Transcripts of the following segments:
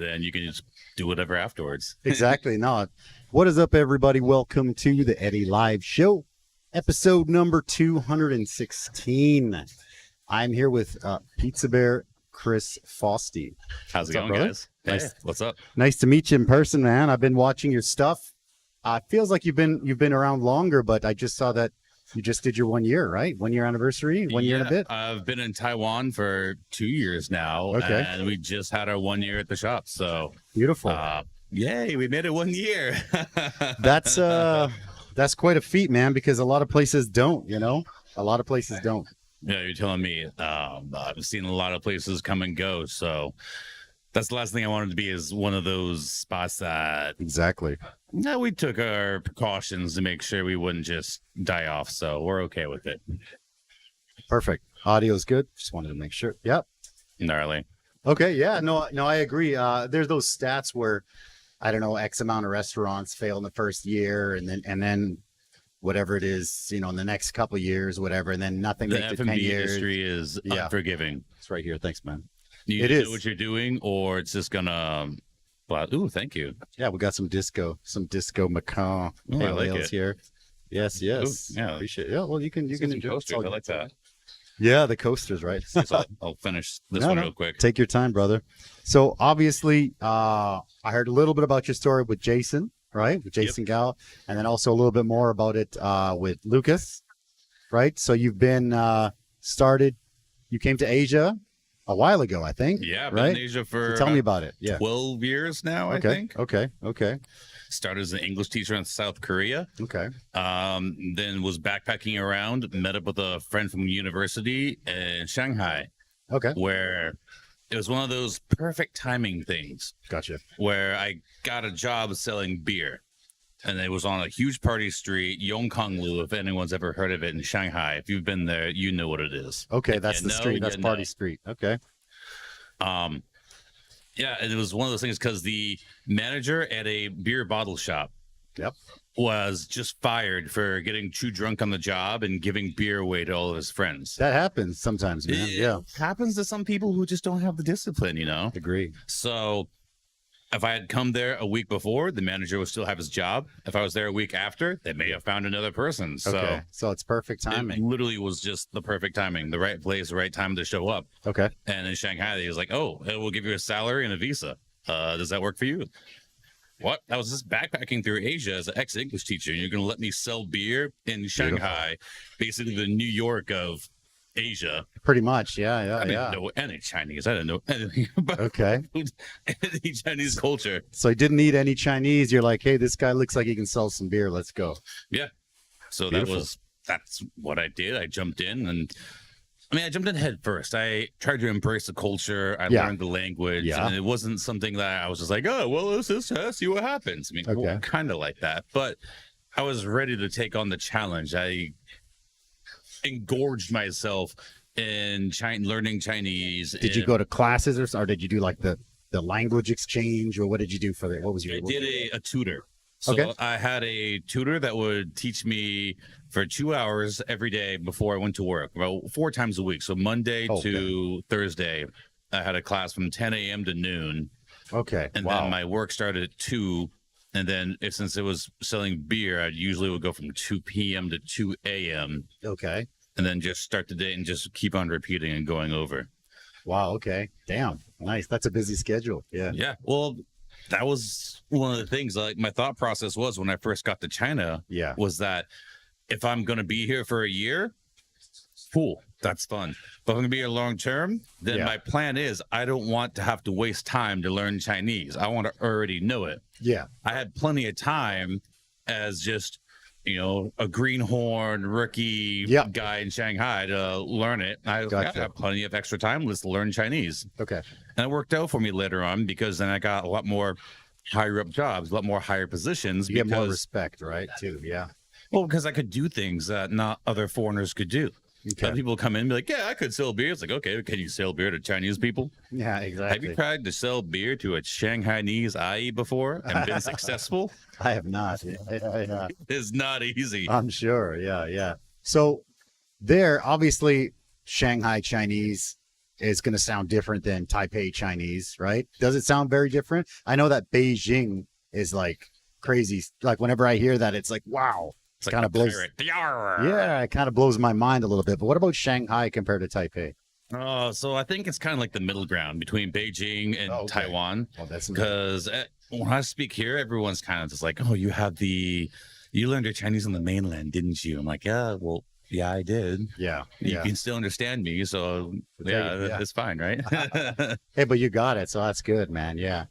then you can just do whatever afterwards. Exactly. No. What is up, everybody? Welcome to the Eddie Live Show, episode number 216. I'm here with Pizza Bear Chris Foste. How's it going, brother? guys? Hey, what's up? Nice to meet you in person, man. I've been watching your stuff. It feels like you've been around longer, but I just saw that you just did your 1 year, right? 1 year anniversary, 1 year and a bit. I've been in Taiwan for 2 years now, Okay. and we just had our 1 year at the shop. So Beautiful. yay, we made it 1 year. That's quite a feat, man, because a lot of places don't, a lot of places don't. Yeah, you're telling me. I've seen a lot of places come and go, so that's the last thing I wanted to be, is one of those spots that Exactly. we took our precautions to make sure we wouldn't just die off, so we're okay with it. Perfect. Audio's good. Just wanted to make sure. Yep. Gnarly. Okay. Yeah. No, I agree. There's those stats where, I don't know, X amount of restaurants fail in the first year, and then whatever it is, in the next couple of years, whatever, and then nothing The makes it 10 F&B years. industry is unforgiving. It's right here. Thanks, man. You It know is. what you're doing, or it's just gonna. Ooh, thank you. Yeah, we got some disco Macau Ooh, I pale like ales it. here. Yes. Ooh, yeah. Appreciate it. Yeah. Well, you can Some enjoy it. It's coasters, all I like good. that. Yeah, the coasters, right? So I'll finish this No, one no. real quick. Take your time, brother. So obviously, I heard a little bit about your story with Jason, right? With Jason Gal, and then also a little bit more about it with Lucas, right? So you've been started. You came to Asia a while ago, I think. Yeah, I've right. been in Asia for Tell me about it. Yeah. 12 years now, I Okay. think. Okay. Started as an English teacher in South Korea. Okay. Then was backpacking around, met up with a friend from university in Shanghai, Okay. where it was one of those perfect timing things Gotcha. where I got a job selling beer. And it was on a huge party street, Yongkanglu, if anyone's ever heard of it, in Shanghai. If you've been there, you know what it is. Okay, If that's you the know, street. That's you Party know. Street. Okay. Yeah, and it was one of those things because the manager at a beer bottle shop Yep. was just fired for getting too drunk on the job and giving beer away to all of his friends. That happens sometimes, man. Yeah. It happens to some people who just don't have the discipline, Agree. So if I had come there a week before, the manager would still have his job. If I was there a week after, they may have found another person. So Okay. So it's perfect it timing. literally was just the perfect timing, the right place, the right time to show up. Okay. And in Shanghai, he was like, "Oh, we'll give you a salary and a visa. Does that work for you?" What? I was just backpacking through Asia as an ex-English teacher, and you're going to let me sell beer in Shanghai, basically the New York of Asia. Pretty much. Yeah. I didn't know any Chinese. I didn't know anything about Okay. any Chinese culture. So you didn't need any Chinese. You're like, hey, this guy looks like he can sell some beer. Let's go. Yeah. So Beautiful. that's what I did. I jumped in, and I jumped in head first. I tried to embrace the culture. I Yeah. learned the language, Yeah. and it wasn't something that I was just like, "Oh, well, let's just see what happens." Okay. Kind of like that, but I was ready to take on the challenge. I engorged myself in learning Chinese. Did you go to classes or did you do like the language exchange, or what did you do for it? What was your? I did a tutor. So Okay. I had a tutor that would teach me for 2 hours every day before I went to work, about 4 times a week. So Monday to Thursday, I had a class from 10 a.m. to noon. Okay. And Wow. then my work started at 2. And then since it was selling beer, I usually would go from 2 p.m. to 2 a.m. Okay. and then just start the day and just keep on repeating and going over. Wow. Okay. Damn. Nice. That's a busy schedule. Yeah. Yeah. Well, that was one of the things, like my thought process was when I first got to China, Yeah. was that if I'm going to be here for a year, cool, that's fun. But if I'm going to be here long term, then Yeah. my plan is I don't want to have to waste time to learn Chinese. I want to already know it. Yeah. I had plenty of time as just, a greenhorn rookie Yeah. guy in Shanghai to learn it. I Gotcha. have plenty of extra time. Let's learn Chinese. Okay. And it worked out for me later on because then I got a lot more higher up jobs, a lot more higher positions. You get more because, respect, right? Too. Yeah. well, because I could do things that not other foreigners could do. Okay. Other people come in and be like, yeah, I could sell beer. It's like, okay, can you sell beer to Chinese people? Yeah. Have Exactly. you tried to sell beer to a Shanghainese IE before and been successful? I have not. Yeah. It's not easy. I'm sure. Yeah. Yeah. So there, obviously, Shanghai Chinese is going to sound different than Taipei Chinese, right? Does it sound very different? I know that Beijing is like crazy. Like whenever I hear that, it's like, wow. It's like kind of blows. Yeah, it kind of blows my mind a little bit. But what about Shanghai compared to Taipei? So I think it's kind of like the middle ground between Beijing and Taiwan. Well, that's because when I speak here, everyone's kind of just like, oh, you learned your Chinese on the mainland, didn't you? I'm like, yeah, well, yeah, I did. Yeah. You can still understand me. So yeah, it's fine, right? Hey, but you got it. So that's good, man. Yeah.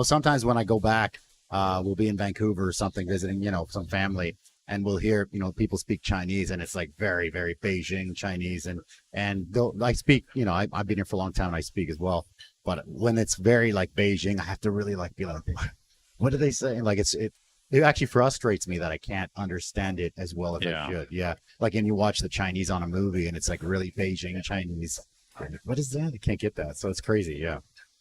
Sometimes when I go back, we'll be in Vancouver or something visiting, some family. And we'll hear, people speak Chinese, and it's like very, very Beijing Chinese. And I speak, I've been here for a long time, and I speak as well. But when it's very like Beijing, I have to really be like, what are they saying? Like it actually frustrates me that I can't understand it as well as I should. Yeah. Like, and you watch the Chinese on a movie, and it's like really Beijing Chinese. What is that? I can't get that. So it's crazy. Yeah.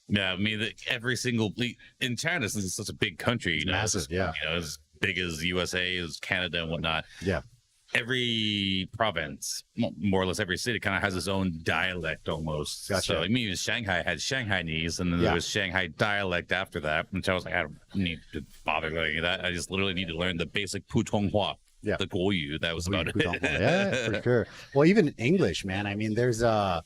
Yeah. I mean, in China, since it's such a big country, massive. Yeah. As big as USA, as Canada and whatnot. Yeah. Every province, more or less every city, kind of has its own dialect almost. Gotcha. So I mean, Shanghai had Shanghainese, and then there was Shanghai dialect after that. And so I was like, I don't need to bother learning that. I just literally need to learn the basic Putonghua, the Guoyu. That was about it. Yeah, for sure. Well, even English, man. I mean, there's I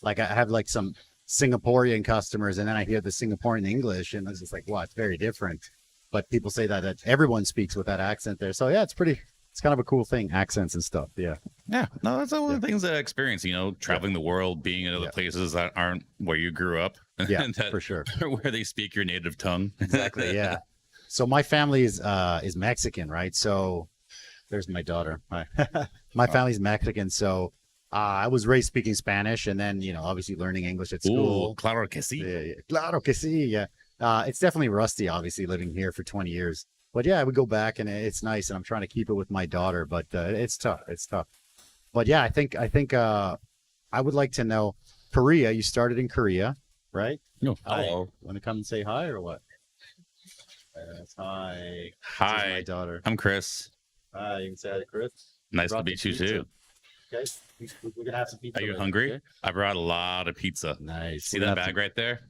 have like some Singaporean customers, and then I hear the Singaporean English, and it's just like, wow, it's very different. But people say that everyone speaks with that accent there. So yeah, it's kind of a cool thing, accents and stuff. Yeah. Yeah. No, that's all the things that I experience, traveling the world, being in other places that aren't where you grew up. Yeah, for sure. Where they speak your native tongue. Exactly. Yeah. So my family is Mexican, right? So there's my daughter. My family's Mexican. So I was raised speaking Spanish, and then, obviously learning English at school. Ooh, claro que sí. Yeah. Claro que sí. Yeah. It's definitely rusty, obviously, living here for 20 years. But yeah, we go back, and it's nice, and I'm trying to keep it with my daughter, but it's tough. It's tough. But yeah, I think I would like to know, Korea, you started in Korea, right? No. Hello. Want to come and say hi or what? Hi. Hi. My daughter. I'm Chris. Hi, you can say hi to Chris. Nice to meet you too. Okay. We're going to have some pizza. Are you hungry? Okay? I brought a lot of pizza. Nice. See that bag right there?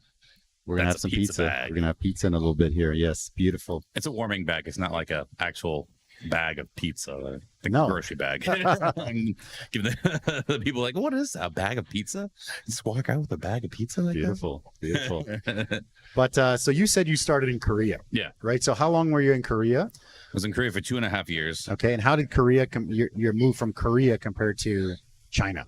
We're going to have some pizza. We're going to have pizza in a little bit here. Yes. Beautiful. It's a warming bag. It's not like an actual bag of pizza. Grocery bag. Giving the people like, what is that? A bag of pizza? Just walk out with a bag of pizza like Beautiful. But so you said you started in Korea. Yeah. Right. So how long were you in Korea? I was in Korea for 2.5 years. Okay. And how did Korea, your move from Korea compared to China?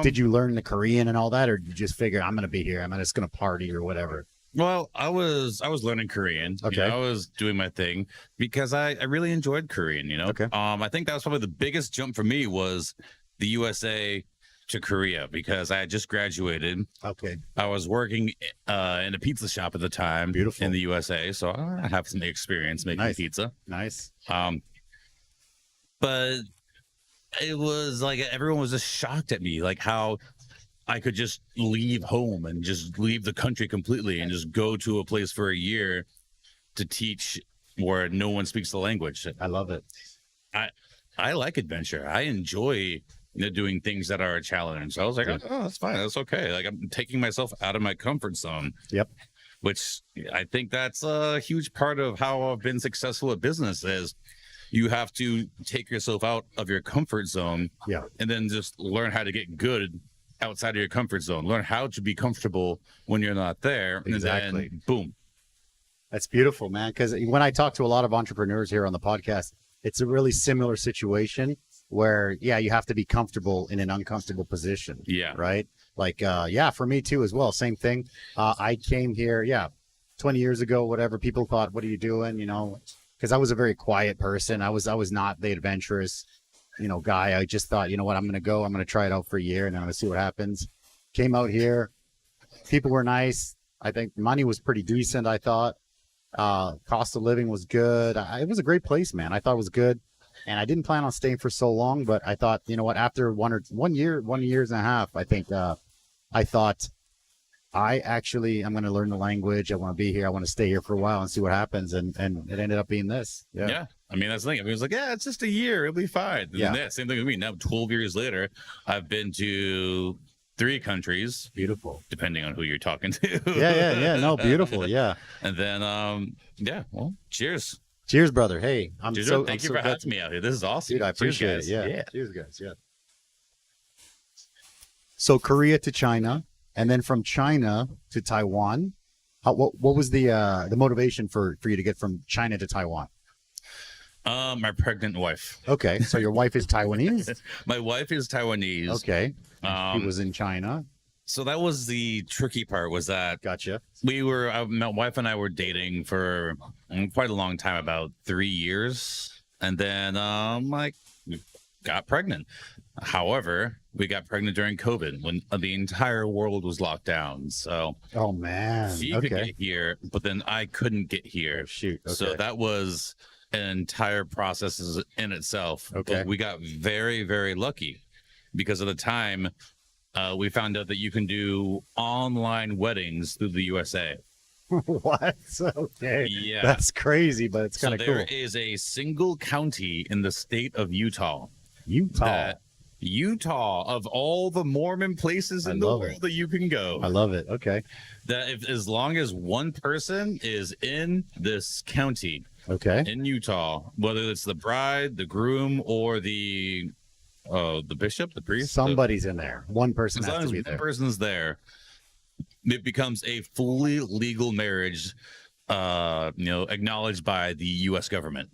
Did you learn the Korean and all that, or did you just figure I'm going to be here, I'm just going to party or whatever? Well, I was learning Korean. Okay. I was doing my thing because I really enjoyed Korean. Okay. I think that was probably the biggest jump for me was the USA to Korea because I had just graduated. Okay. I was working in a pizza shop at the time. Beautiful. In the USA, so I have some experience making pizza. Nice. But it was like everyone was just shocked at me, like how I could just leave home and just leave the country completely and just go to a place for a year to teach where no one speaks the language. I love it. I like adventure. I enjoy doing things that are a challenge. So I was like, oh, that's fine. That's okay. Like I'm taking myself out of my comfort zone. Yep. Which I think that's a huge part of how I've been successful at business is you have to take yourself out of your comfort zone and then just learn how to get good outside of your comfort zone. Learn how to be comfortable when you're not there. Exactly. And then, boom. That's beautiful, man. Because when I talk to a lot of entrepreneurs here on the podcast, it's a really similar situation where, you have to be comfortable in an uncomfortable position. Yeah. Right? Like, for me too as well. Same thing. I came here, 20 years ago, whatever. People thought, what are you doing? Because I was a very quiet person. I was not the adventurous, guy. I just thought, I'm going to try it out for a year and I'm going to see what happens. Came out here. People were nice. I think money was pretty decent. I thought cost of living was good. It was a great place, man. I thought it was good. And I didn't plan on staying for so long, but I thought, after 1 year, 1 years and a half, I think, I thought I'm going to learn the language. I want to be here. I want to stay here for a while and see what happens. And it ended up being this. Yeah. I mean, that's the thing. I mean, it was like, it's just a year. It'll be fine. And same thing with me. Now, 12 years later, I've been to 3 countries, Beautiful. depending on who you're talking to. Yeah. No, beautiful. Yeah. And then, well, cheers. Cheers, brother. Hey, I'm Cheers, so thank you so for glad having me out here. This is awesome. Dude, I Cheers, appreciate it. guys. Yeah. Cheers, guys. Yeah. So Korea to China, and then from China to Taiwan. What was the motivation for you to get from China to Taiwan? My pregnant wife. Okay, so your wife is Taiwanese. My wife is Taiwanese. Okay, she was in China. So that was the tricky part. Was that Gotcha. my wife and I were dating for quite a long time, about 3 years, and then like got pregnant. However, we got pregnant during COVID when the entire world was locked down. So Oh man. she could Okay. get here, but then I couldn't get here. Shoot. Okay. So that was an entire process in itself. Okay. But we got very, very lucky because at the time we found out that you can do online weddings through the USA. What? Okay. Yeah. That's crazy, but it's So kind of there cool. is a single county in the state of Utah. Utah. Utah, of all the Mormon places I in the love world it. that you can go, I love it. Okay. that if as long as one person is in this county Okay. in Utah, whether it's the bride, the groom, or the bishop, the priest, Somebody's in there. One person as has long to as be one there. person's there, it becomes a fully legal marriage, acknowledged by the U.S. government.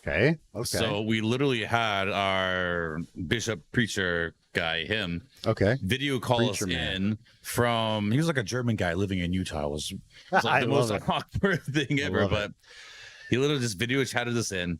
Okay. Okay. So we literally had our bishop preacher guy, him, okay. video call us Preacher man. in from, he was like a German guy living in Utah. It was like I the most love it. awkward thing I ever, love but it. he literally just video chatted us in,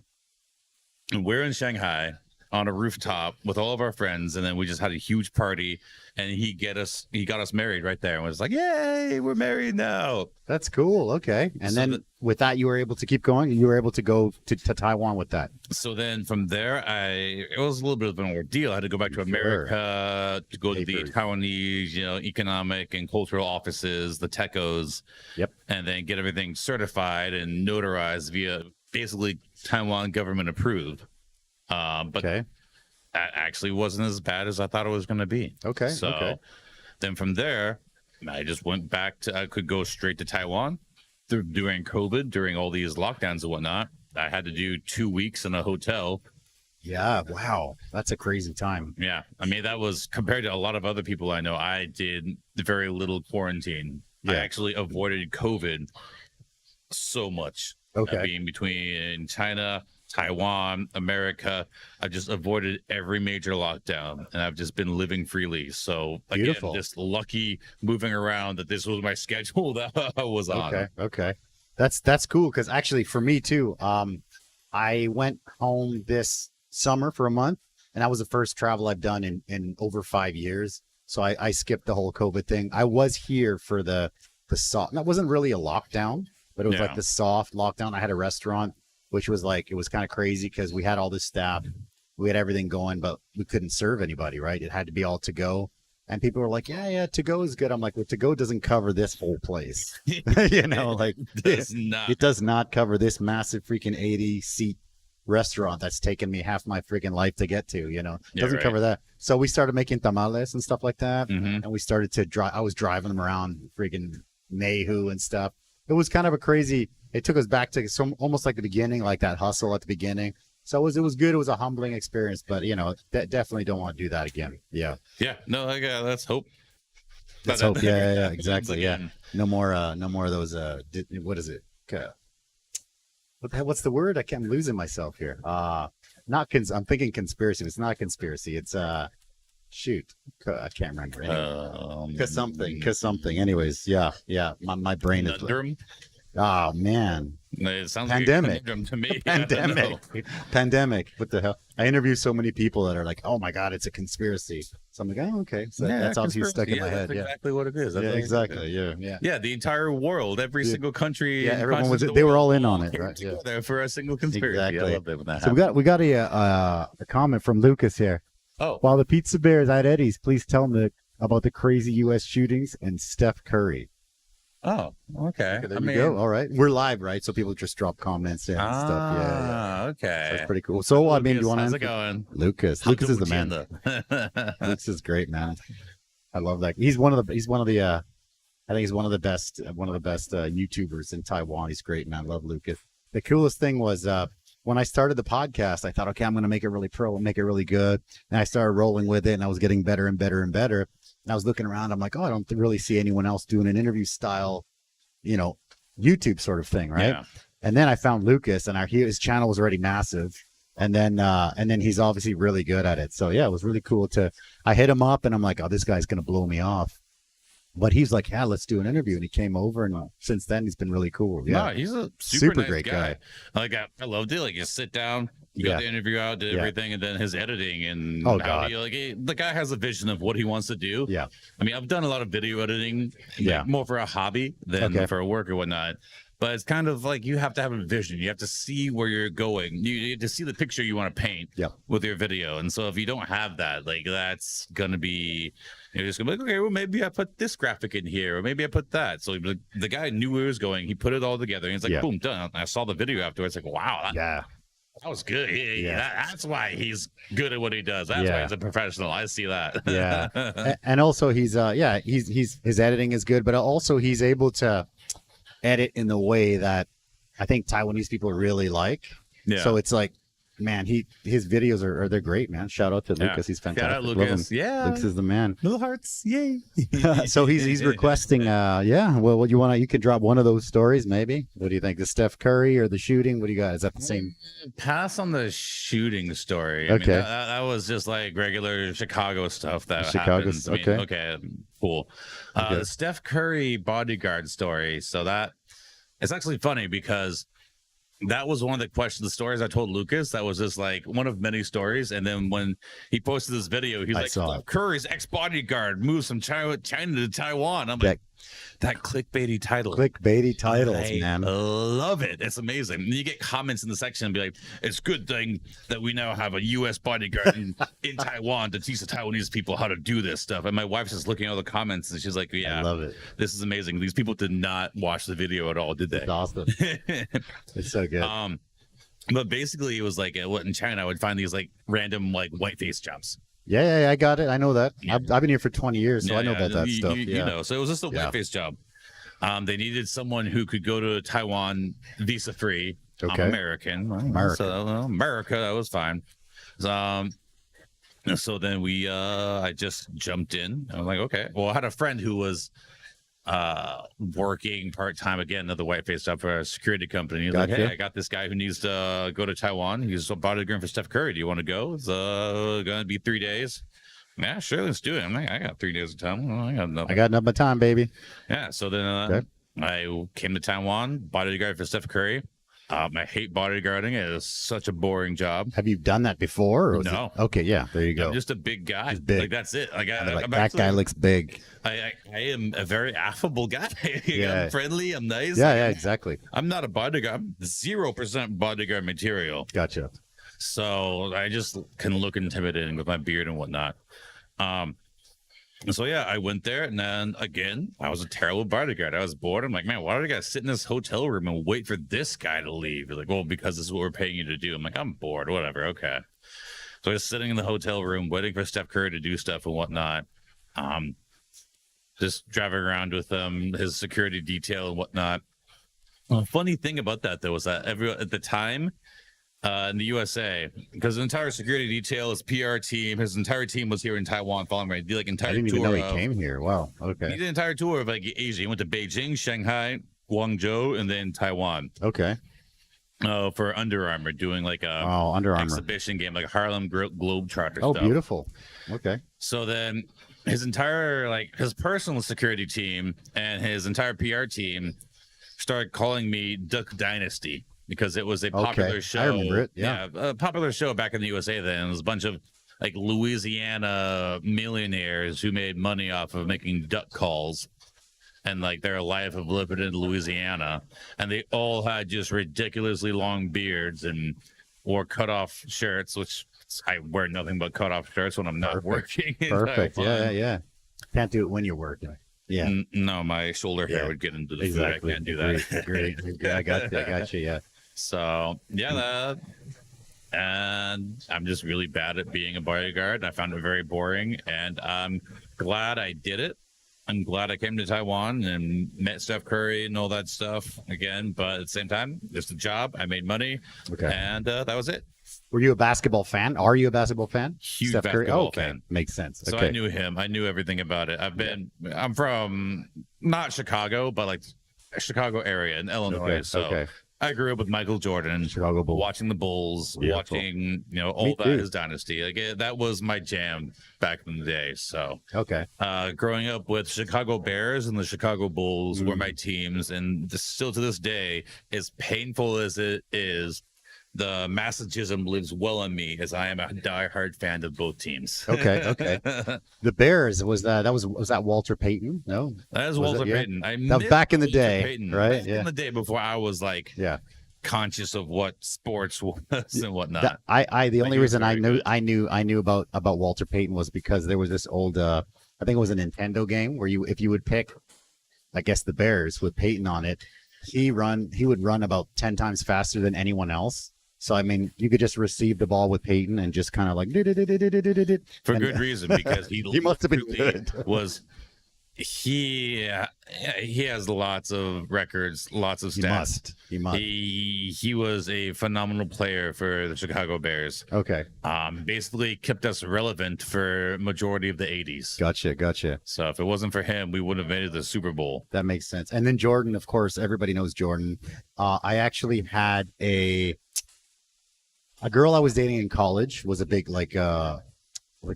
and we're in Shanghai on a rooftop with all of our friends, and then we just had a huge party, and he got us married right there, and was like, yay, we're married now. That's cool. Okay. And So then with that, you were able to keep going. You were able to go to Taiwan with that. So then from there, it was a little bit of an ordeal. I had to go back to Sure. America to go to the Papers. Taiwanese, economic and cultural offices, the TECOs. Yep. And then get everything certified and notarized via basically Taiwan government approved. But Okay. that actually wasn't as bad as I thought it was going to be. Okay. So Okay. then from there, I just went back to, I could go straight to Taiwan during COVID, during all these lockdowns and whatnot. I had to do 2 weeks in a hotel. Yeah. Wow. That's a crazy time. Yeah. I mean, that was compared to a lot of other people I know, I did very little quarantine. I Yeah. actually avoided COVID so much. Okay. Being between China, Taiwan, America, I just avoided every major lockdown, and I've just been living freely. So again, Beautiful. just lucky moving around that this was my schedule that I was on. Okay. Okay. That's cool because actually for me too, I went home this summer for a month, and that was the first travel I've done in over 5 years. So I skipped the whole COVID thing. I was here for the soft. That wasn't really a lockdown, but it was Yeah. like the soft lockdown. I had a restaurant, which was like it was kind of crazy because we had all this staff, we had everything going, but we couldn't serve anybody. Right? It had to be all to go. And people were like, yeah, to go is good. I'm like, well, to go doesn't cover this whole place. Like Does not. it does not cover this massive freaking 80-seat restaurant that's taken me half my freaking life to get to, Yeah, doesn't right. cover that. So we started making tamales and stuff like that. Mhm. And we started to drive. I was driving them around freaking Mayhew and stuff. It was kind of a crazy, it took us back to almost like the beginning, like that hustle at the beginning. So it was good. It was a humbling experience, but definitely don't want to do that again. Yeah. Yeah. No, let's hope. Let's that hope. never Yeah, happens exactly. Yeah. again. No more of those, what is it? What's the word? I'm losing myself here. I'm thinking conspiracy. It's not a conspiracy. It's shoot. I can't remember. Cause something. Anyways, yeah. My brain is. Conundrum? Oh man. It sounds Pandemic. like a conundrum to me. I don't know. Pandemic. What the hell? I interview so many people that are like, "Oh my god, it's a conspiracy." So I'm like, "Oh, okay." So that's obviously stuck in my head. That's Yeah. exactly what it is. That's Yeah. what it is. Exactly. Yeah. Yeah, the entire world, every Yeah. single country. Yeah, and everyone was. continent of They the were all world in on it, came right? Yeah. together for a single conspiracy. Exactly. I love it when that So happens. we got a comment from Lucas here. Oh, While the pizza bear is at Eddie's, please tell him about the crazy U.S. shootings and Steph Curry. okay. Okay, there you go. All right, we're live, right? So people just drop comments and stuff. Yeah. Okay. So that's pretty cool. So I mean, Lucas, you want how's to? it going? Lucas is the man. man. Lucas is great, man. I love that. I think he's one of the best YouTubers in Taiwan. He's great, man. I love Lucas. The coolest thing was when I started the podcast, I thought, okay, I'm going to make it really pro and make it really good. And I started rolling with it, and I was getting better and better and better. And I was looking around. I'm like, oh, I don't really see anyone else doing an interview style, YouTube sort of thing, right? Yeah. And then I found Lucas, and his channel was already massive. And then he's obviously really good at it. So yeah, it was really cool I hit him up, and I'm like, oh, this guy's going to blow me off. But he's like, yeah, let's do an interview. And he came over, and since then he's been really cool. Yeah, no, he's a super nice great guy. Like I loved it. Like you sit down, you got the interview out, did everything, and then his editing and the guy has a vision of what he wants to do. Yeah, I mean, I've done a lot of video editing, more for a hobby than for a work or whatnot. But it's kind of like you have to have a vision. You have to see where you're going. You have to see the picture you want to paint with your video. And so if you don't have that, like that's going to be, you're just going to be like, okay, well, maybe I put this graphic in here, or maybe I put that. So the guy knew where he was going. He put it all together. And he's like, boom, done. I saw the video afterwards. Like, wow. That was good. That's why he's good at what he does. That's why he's a professional. I see that. Yeah. And also he's his editing is good, but also he's able to edit in the way that I think Taiwanese people really like. Yeah. So it's like, man, his videos they're great, man. Shout out to Lucas. He's fantastic. Shout out Lucas. Yeah. Lucas is the man. Little hearts. Yay. So he's requesting well, what you can drop one of those stories maybe. What do you think? The Steph Curry or the shooting? What do you got? Is that the same? Pass on the shooting story. Okay. I mean, that was just like regular Chicago stuff that happens. Okay, cool. The Steph Curry bodyguard story. So it's actually funny because that was one of the stories I told Lucas. That was just like one of many stories. And then when he posted this video, he's like, Curry's ex-bodyguard moves from China to Taiwan. I'm like, that clickbaity title. Clickbaity titles, man. I love it. It's amazing. And you get comments in the section and be like, it's a good thing that we now have a U.S. bodyguard in Taiwan to teach the Taiwanese people how to do this stuff. And my wife's just looking at all the comments and she's like, yeah, I love it. This is amazing. These people did not watch the video at all, did they? It's awesome. It's so good. But basically it was like in China I would find these like random like whiteface jobs. Yeah, I got it. I know that. I've been here for 20 years, so I know about that stuff. You know, so it was just a whiteface job. They needed someone who could go to Taiwan visa-free. Okay. I'm American. So America, that was fine. So then I just jumped in. I was like, okay. Well, I had a friend who was working part-time again, another whiteface job for a security company. He's like, hey, I got this guy who needs to go to Taiwan. He's a bodyguard for Steph Curry. Do you want to go? It's gonna be 3 days. Yeah, sure, let's do it. I'm like, I got 3 days of time. Well, I got nothing but time, baby. Yeah, so then I came to Taiwan, bodyguard for Steph Curry. I hate bodyguarding. It is such a boring job. Have you done that before? Or no. Okay, yeah, there you go. I'm just a big guy. Just big. Like that's it. That guy looks big. I am a very affable guy. I'm friendly. I'm nice. Yeah, exactly. I'm not a bodyguard. I'm 0% bodyguard material. Gotcha. So I just can look intimidating with my beard and whatnot. So yeah, I went there, and then again, I was a terrible bodyguard. I was bored. I'm like, man, why do I gotta sit in this hotel room and wait for this guy to leave? He's like, well, because this is what we're paying you to do. I'm like, I'm bored, whatever, okay. So I was sitting in the hotel room waiting for Steph Curry to do stuff and whatnot. Just driving around with his security detail and whatnot. The funny thing about that though was that everyone at the time, in the USA, because the entire security detail, his PR team, his entire team was here in Taiwan following me. He like entire I didn't even know he came here. Wow. Okay. He did an entire tour of like Asia. He went to Beijing, Shanghai, Guangzhou, and then Taiwan. Okay. For Under Armour, doing like a Under Armour exhibition game, like a Harlem Globetrotter. Oh, stuff. Beautiful. Okay. So then his entire his personal security team and his entire PR team started calling me Duck Dynasty. Because it was a popular show. I remember it. Yeah. A popular show back in the USA then. It was a bunch of like Louisiana millionaires who made money off of making duck calls and like their life of living in Louisiana. And they all had just ridiculously long beards and wore cut-off shirts, which I wear nothing but cut-off shirts when I'm not working. Perfect. Yeah. Can't do it when you're working. Yeah. No, my shoulder hair would get into the food. I can't do that. Great. I got you. Yeah. So yeah, and I'm just really bad at being a bodyguard. I found it very boring, and I'm glad I did it. I'm glad I came to Taiwan and met Steph Curry and all that stuff again. But at the same time, just a job. I made money, and that was it. Were you a basketball fan? Are you a basketball fan? Huge Steph Curry? basketball Okay. fan. Makes sense. So I knew him. I knew everything about it. I'm from not Chicago, but like Chicago area in Illinois. So I grew up with Michael Jordan, Chicago Bulls, watching the Bulls, Beautiful. watching all that his dynasty. Like that was my jam back in the day. So growing up with Chicago Bears and the Chicago Bulls were my teams, and still to this day, as painful as it is, the masochism lives well in me as I am a diehard fan of both teams. Okay. The Bears was that Walter Payton? No, that was Walter Payton. That was back in the day, Payton. right? Back in the day before I was like conscious of what sports was and whatnot. The only reason I knew about Walter Payton was because there was this old I think it was a Nintendo game where if you would pick, I guess, the Bears with Payton on it, he would run about 10 times faster than anyone else. So, I mean, you could just receive the ball with Peyton and just kind of like... For good reason, because he must have been good. He has lots of records, lots of stats. He must. He was a phenomenal player for the Chicago Bears. Okay. Basically kept us relevant for majority of the 80s. Gotcha. So if it wasn't for him, we wouldn't have made it to the Super Bowl. That makes sense. And then Jordan, of course, everybody knows Jordan. I actually had a girl I was dating in college was a big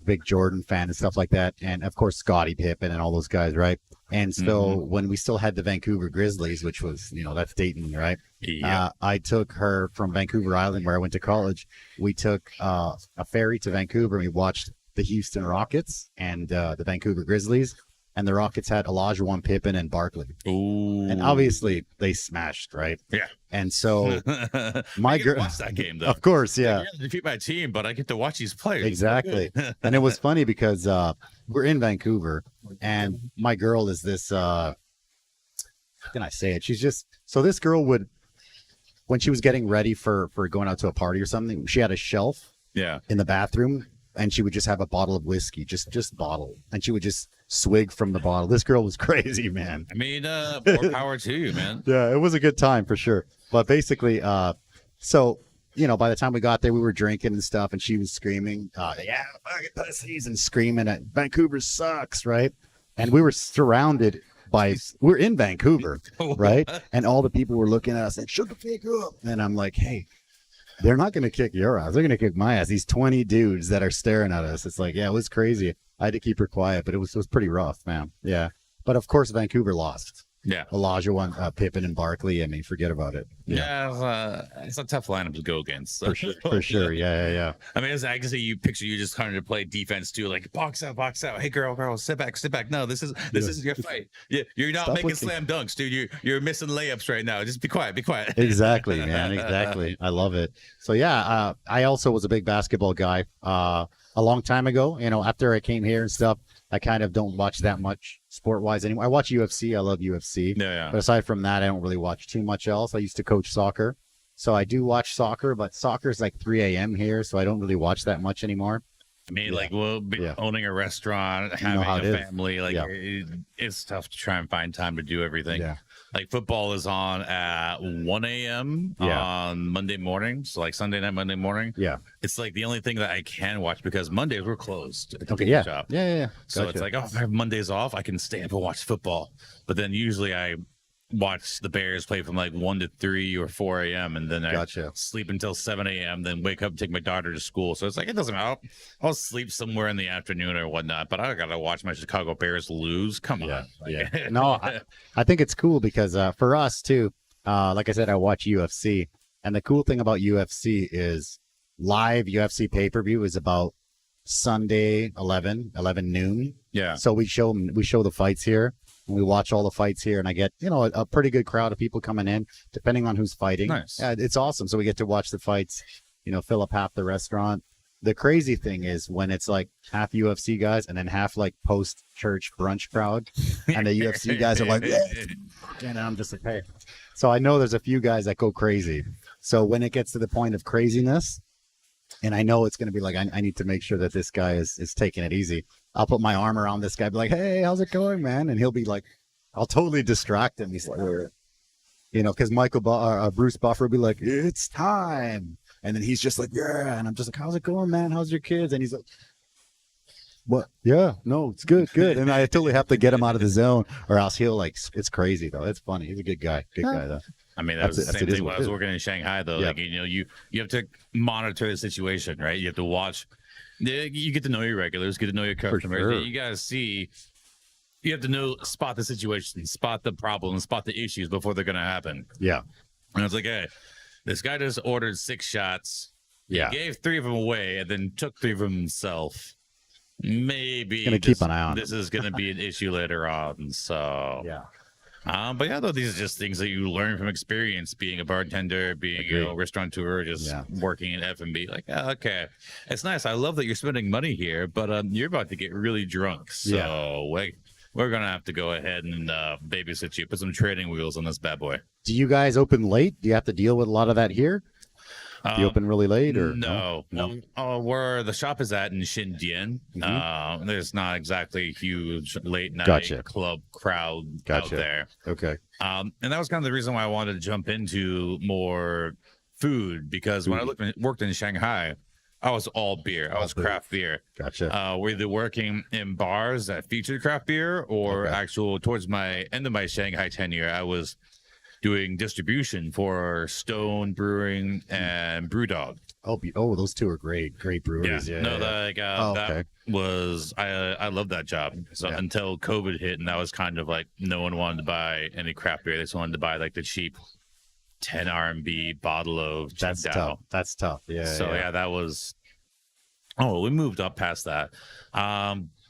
big Jordan fan and stuff like that, and of course Scottie Pippen and all those guys, right? And so when we still had the Vancouver Grizzlies, which was that's Dayton, right? I took her from Vancouver Island, where I went to college. We took a ferry to Vancouver, and we watched the Houston Rockets and the Vancouver Grizzlies. And the Rockets had Olajuwon, Pippen, and Barkley. Ooh. And obviously they smashed, right? Yeah. And so my girl watched that game, though. Of course, yeah. I defeat my team, but I get to watch these players. Exactly. And it was funny because we're in Vancouver, and my girl is this. How can I say it? She's just this girl would, when she was getting ready for going out to a party or something, she had a shelf in the bathroom. And she would just have a bottle of whiskey, just bottle, and she would just swig from the bottle. This girl was crazy, man. I mean, more power to you, man. Yeah, it was a good time for sure. But basically, so by the time we got there, we were drinking and stuff, and she was screaming, "Yeah, fucking pussies," and screaming at Vancouver sucks, right? And we were surrounded by, we're in Vancouver, right? And all the people were looking at us and shut the fuck up. And I'm like, hey. They're not going to kick your ass. They're going to kick my ass. These 20 dudes that are staring at us. It's like, it was crazy. I had to keep her quiet, but it was pretty rough, man. Yeah. But of course, Vancouver lost. Yeah. Olajuwon, Pippen, and Barkley. I mean, forget about it. Yeah, it's a tough lineup to go against. So. For sure. Yeah. I mean, I can see you picture you just trying to play defense too, like box out. Hey, girl, sit back. No, this is your fight. You're not making slam dunks, dude. You're missing layups right now. Just be quiet. Exactly, man. Exactly. I love it. So yeah, I also was a big basketball guy. A long time ago, after I came here and stuff, I kind of don't watch that much sport-wise anymore. I watch UFC. I love UFC. Yeah. But aside from that, I don't really watch too much else. I used to coach soccer. So I do watch soccer, but soccer is like 3 a.m. here, so I don't really watch that much anymore. I mean, owning a restaurant, having a family, it's tough to try and find time to do everything. Yeah. Like football is on at 1 a.m. on Monday morning. So like Sunday night, Monday morning. Yeah. It's like the only thing that I can watch because Mondays we're closed. Okay. Yeah. Gotcha. So it's like, if I have Mondays off, I can stay up and watch football. But then usually I watch the Bears play from like 1 to 3 or 4 a.m. and then I sleep until 7 a.m. then wake up and take my daughter to school. So it's like, it doesn't matter. I'll sleep somewhere in the afternoon or whatnot, but I gotta watch my Chicago Bears lose. Come on. No, I think it's cool because for us too, like I said, I watch UFC, and the cool thing about UFC is live UFC pay-per-view is about Sunday 11 noon. Yeah. So we show the fights here. We watch all the fights here, and I get, a pretty good crowd of people coming in, depending on who's fighting. Nice. Yeah, it's awesome. So we get to watch the fights, fill up half the restaurant. The crazy thing is when it's like half UFC guys and then half like post-church brunch crowd, and the UFC guys are like, and I'm just like, hey. So I know there's a few guys that go crazy. So when it gets to the point of craziness, and I know it's going to be like, I need to make sure that this guy is taking it easy. I'll put my arm around this guy, be like, hey, how's it going, man? And he'll be like, I'll totally distract him. He's like, because Bruce Buffer will be like, it's time. And then he's just like, yeah. And I'm just like, how's it going, man? How's your kids? And he's like, what? Yeah, no, it's good. And I totally have to get him out of the zone, or else he'll like, it's crazy though. It's funny. He's a good guy. Good guy though. I mean, that was the same thing when I was working in Shanghai, though. Yeah. Like, you have to monitor the situation, right? You have to watch. You get to know your regulars, get to know your customers. Sure. You got to see. You have to spot the situation, spot the problems, spot the issues before they're going to happen. Yeah. And I was like, hey, this guy just ordered 6 shots. Yeah. He gave 3 of them away and then took 3 of them himself. Maybe gonna keep an eye on this is going to be an issue later on. So yeah. But yeah, though, these are just things that you learn from experience, being a bartender, being a restaurateur, just working in F&B. Like, okay, it's nice. I love that you're spending money here, but you're about to get really drunk. So we're going to have to go ahead and babysit you, put some training wheels on this bad boy. Do you guys open late? Do you have to deal with a lot of that here? Do you open really late or no? Where the shop is at in Xindian, there's not exactly a huge late night club crowd out there. Okay. And that was kind of the reason why I wanted to jump into more food, because when I worked in Shanghai, I was all beer. I was craft beer. Gotcha. We're either working in bars that featured craft beer or towards my end of my Shanghai tenure, I was doing distribution for Stone Brewing and Brewdog. Oh, those two are great breweries. Yeah. That was I love that job. So until COVID hit, and that was kind of like no one wanted to buy any craft beer. They just wanted to buy like the cheap 10 RMB bottle of Qingdao. That's tough. Yeah. So that was. Oh, we moved up past that.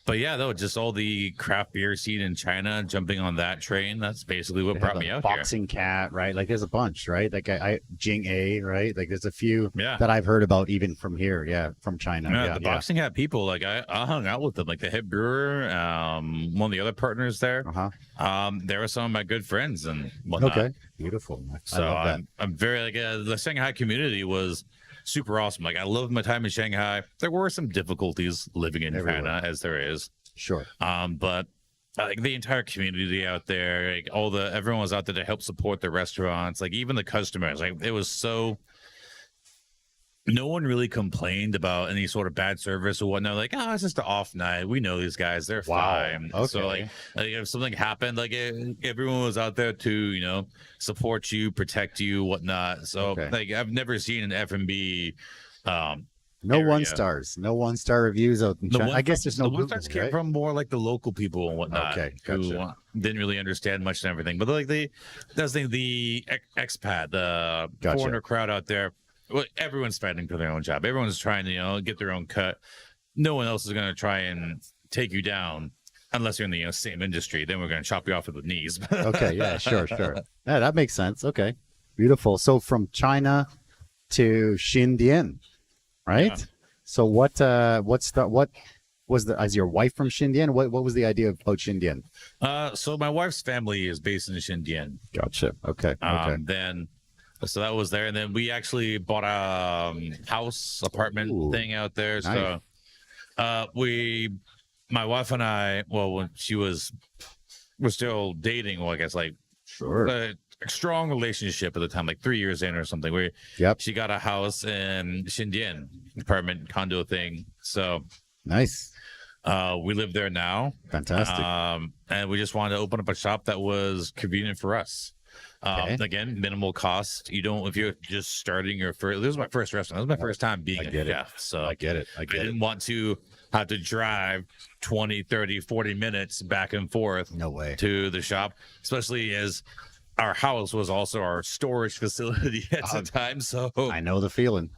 But yeah, though, just all the craft beer scene in China, jumping on that train, that's basically what brought me out here. Boxing Cat, right? Like there's a bunch, right? Like Jing A, right? Like there's a few that I've heard about even from here, from China. The Boxing Cat people, like I hung out with them, like the head brewer, one of the other partners there. They were some of my good friends and whatnot. Okay, beautiful. So I'm very like the Shanghai community was super awesome. Like I loved my time in Shanghai. There were some difficulties living in China, as there is. Sure. But like the entire community out there, like everyone was out there to help support the restaurants. Like even the customers, like it was so. No one really complained about any sort of bad service or whatnot. Like, it's just an off night. We know these guys; they're fine. Okay. So like if something happened, like everyone was out there to support you, protect you, whatnot. So like I've never seen an F&B. No one-star reviews out in China. I guess there's no. The one-stars came from more like the local people and whatnot. Okay, gotcha. Who didn't really understand much and everything. But like the expat, the foreigner crowd out there. Well, everyone's fighting for their own job. Everyone's trying to, get their own cut. No one else is going to try and take you down unless you're in the same industry. Then we're going to chop you off with the knees. Okay, yeah, sure. Yeah, that makes sense. Okay, beautiful. So from China to Xindian, right? Yeah. So what was as your wife from Xindian? What was the idea about Xindian? So my wife's family is based in Xindian. Gotcha. Okay. So that was there, and then we actually bought a house apartment thing out there. Nice. So my wife and I, when we're still dating, I guess like a strong relationship at the time, like 3 years in or something. She got a house in Xindian, apartment condo thing. So nice. We live there now. Fantastic. And we just wanted to open up a shop that was convenient for us. Again, minimal cost. If you're just starting this was my first restaurant. This was my first time being a chef. So I get it. I didn't want to have to drive 20, 30, 40 minutes back and forth to the shop, especially as our house was also our storage facility at the time. So I know the feeling.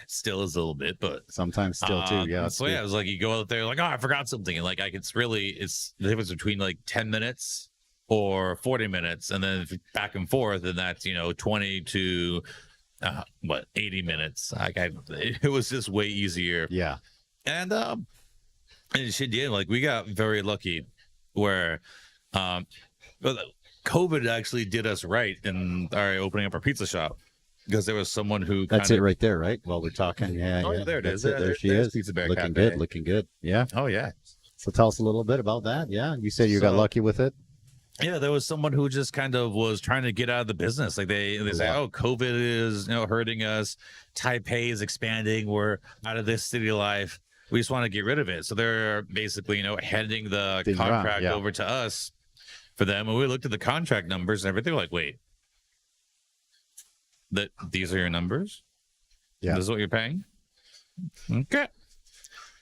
Still is a little bit, but sometimes still too. Yeah. So it was like you go out there like, I forgot something. And like it's the difference between like 10 minutes or 40 minutes, and then back and forth, and that's 20 to 80 minutes. It was just way easier. Yeah. And Xindian, like we got very lucky where COVID actually did us right in opening up our pizza shop. because there was someone who That's it right there, right? While we're talking. Yeah. Oh, yeah. there it That's is. There she There's is. Pizza Bear Looking Cafe. good. Looking good. Yeah. Oh yeah. So tell us a little bit about that. Yeah. You said you got So- lucky with it. Yeah, there was someone who just kind of was trying to get out of the business. Like they say, oh, COVID is hurting us. Taipei is expanding. We're out of this city life. We just want to get rid of it. So they're basically handing the Ding around, contract yeah. over to us for them. And we looked at the contract numbers and everything. We're like, wait, these are your numbers? Yeah. This is what you're paying? Okay.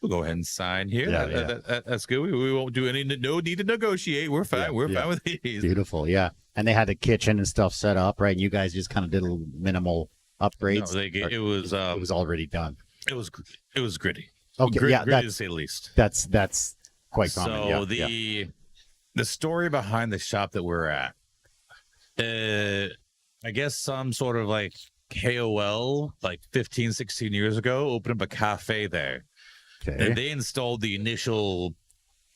We'll go ahead and sign here. Yeah, That's good. We won't do no need to negotiate. We're fine. Yeah, We're yeah. fine with these. Beautiful. Yeah. And they had the kitchen and stuff set up, right? You guys just kind of did a little minimal upgrades. No, Or it was already done. It was gritty. Okay. Gritty, Yeah. gritty to say the least. That's quite common. So Yeah. the story behind the shop that we're at, I guess some sort of like KOL like 15, 16 years ago opened up a cafe there. Okay. And they installed the initial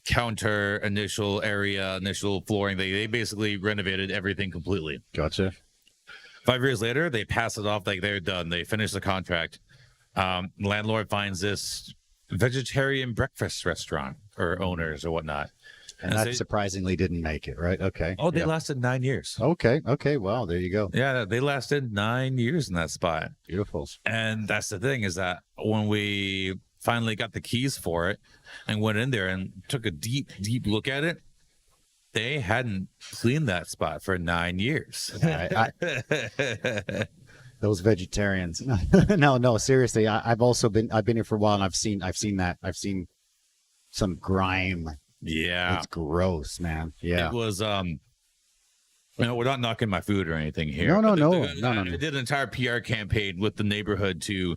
counter, initial area, initial flooring. They basically renovated everything completely. Gotcha. 5 years later, they pass it off like they're done. They finish the contract. Landlord finds this vegetarian breakfast restaurant or owners or whatnot. And that surprisingly didn't make it, right? Okay. Oh, they Yeah. lasted 9 years. Okay. Okay. Wow. There you go. Yeah, they lasted 9 years in that spot. Beautiful. And that's the thing is that when we finally got the keys for it and went in there and took a deep look at it, they hadn't cleaned that spot for 9 years. Those vegetarians. No, seriously. I've been here for a while and I've seen some grime. Yeah. It's gross, man. Yeah. It was we're not knocking my food or anything here. No. I did an entire PR campaign with the neighborhood to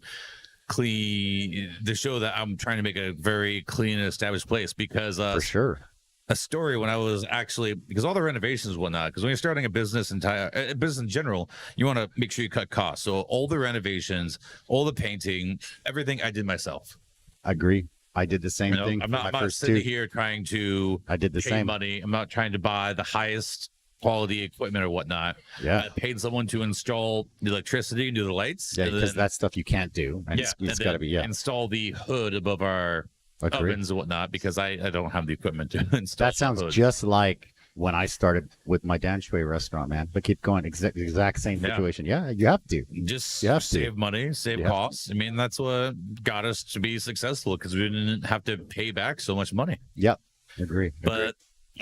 show that I'm trying to make a very clean and established place because For sure. a story when I was actually, because all the renovations and whatnot, because when you're starting a business business in general, you want to make sure you cut costs. So all the renovations, all the painting, everything I did myself. Agree. I did the same thing. I'm not sitting here trying to I did the pay same. money. I'm not trying to buy the highest quality equipment or whatnot. Yeah. I paid someone to install the electricity and do the lights. Yeah, and because then- that stuff you can't do. And it's got to be, yeah. Install the hood above our Agree. ovens and whatnot because I don't have the equipment to install. That sounds the hood. just like when I started with my Dan Shui restaurant, man. But keep going. Exact same Yeah. situation. Yeah, you have to. Just You have to. save money, save You have costs. I mean, that's what got us to be successful because we didn't have to pay back so much money. Yep. Agree. But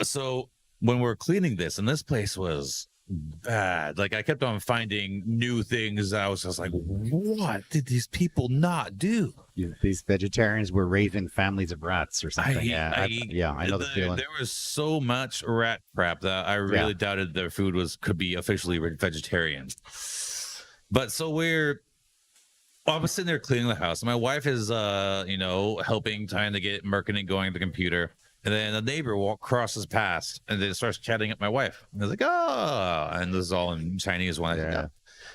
so when we're cleaning this, and this place was bad, like I kept on finding new things. I was just like, what did these people not do? These vegetarians were raising families of rats or something. I know the feeling. There was so much rat crap that I really doubted their food could be officially vegetarian. But so I was sitting there cleaning the house. My wife is, helping, trying to get marketing going on the computer. And then a neighbor crosses past and then starts chatting at my wife. And I was like, oh, and this is all in Chinese. One, Yeah.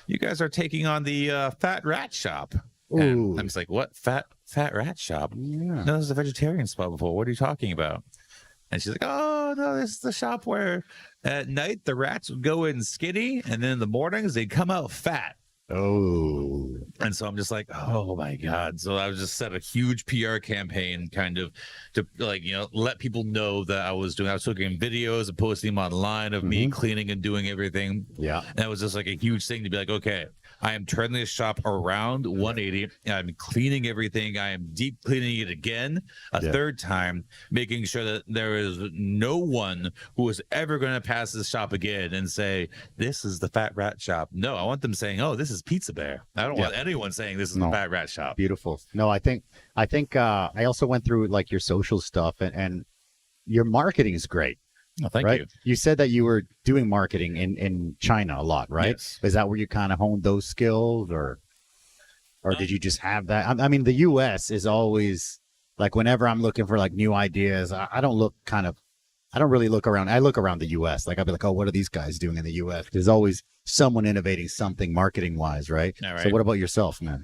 You guys are taking on the fat rat shop. Ooh. And I'm just like, what? Fat rat shop? Yeah. No, this is a vegetarian spot before. What are you talking about? And she's like, oh, no, this is the shop where at night the rats would go in skinny and then in the mornings they'd come out fat. Oh. And so I'm just like, oh my God. So I was just set a huge PR campaign kind of to let people know that I was taking videos and posting them online of me cleaning and doing everything. Yeah. And it was just like a huge thing to be like, okay, I am turning this shop around 180. I'm cleaning everything. I am deep cleaning it again a third time, making sure that there is no one who is ever going to pass this shop again and say, this is the Fat Rat Shop. No, I want them saying, oh, this is Pizza Bear. I don't want anyone saying this is the Fat Rat Shop. Beautiful. No, I think I also went through like your social stuff and your marketing is great. Oh, thank right? you. You said that you were doing marketing in China a lot, right? Yes. Is that where you kind of honed those skills or did you just have that? I mean, the US is always like whenever I'm looking for like new ideas, I don't really look around. I look around the US. Like I'll be like, oh, what are these guys doing in the US? There's always someone innovating something marketing wise, right? All right. So what about yourself, man?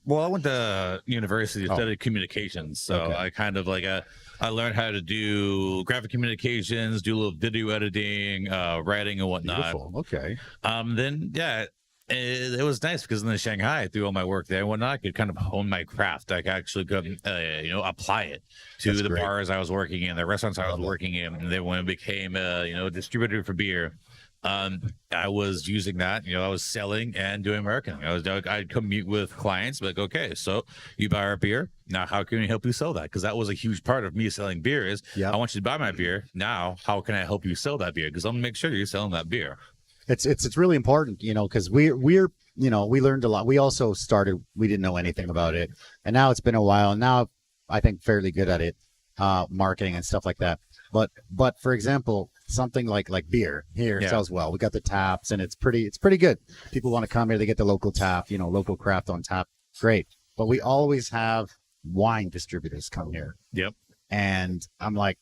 Well, I went to university to study communications. So Okay. I kind of I learned how to do graphic communications, do a little video editing, writing and whatnot. Beautiful. Okay. Then it was nice because in the Shanghai, through all my work there and whatnot, I could kind of hone my craft. I could actually go, apply it to That's the great. bars I was working in, the restaurants I was Love it. working in. And then when it became, a distributor for beer, I was using that. I was selling and doing marketing. I'd commute with clients, like, okay, so you buy our beer. Now, how can we help you sell that? Because that was a huge part of me selling beer. Is Yeah. I want you to buy my beer. Now, how can I help you sell that beer? Because I'm gonna make sure you're selling that beer. It's really important, because we learned a lot. We also started, we didn't know anything about it, and now it's been a while. And now I think fairly good at it, marketing and stuff like that. But for example, something like beer here sells well. We got the taps, and it's pretty good. People want to come here, they get the local tap, local craft on tap. Great. But we always have wine distributors come here. Yep. And I'm like,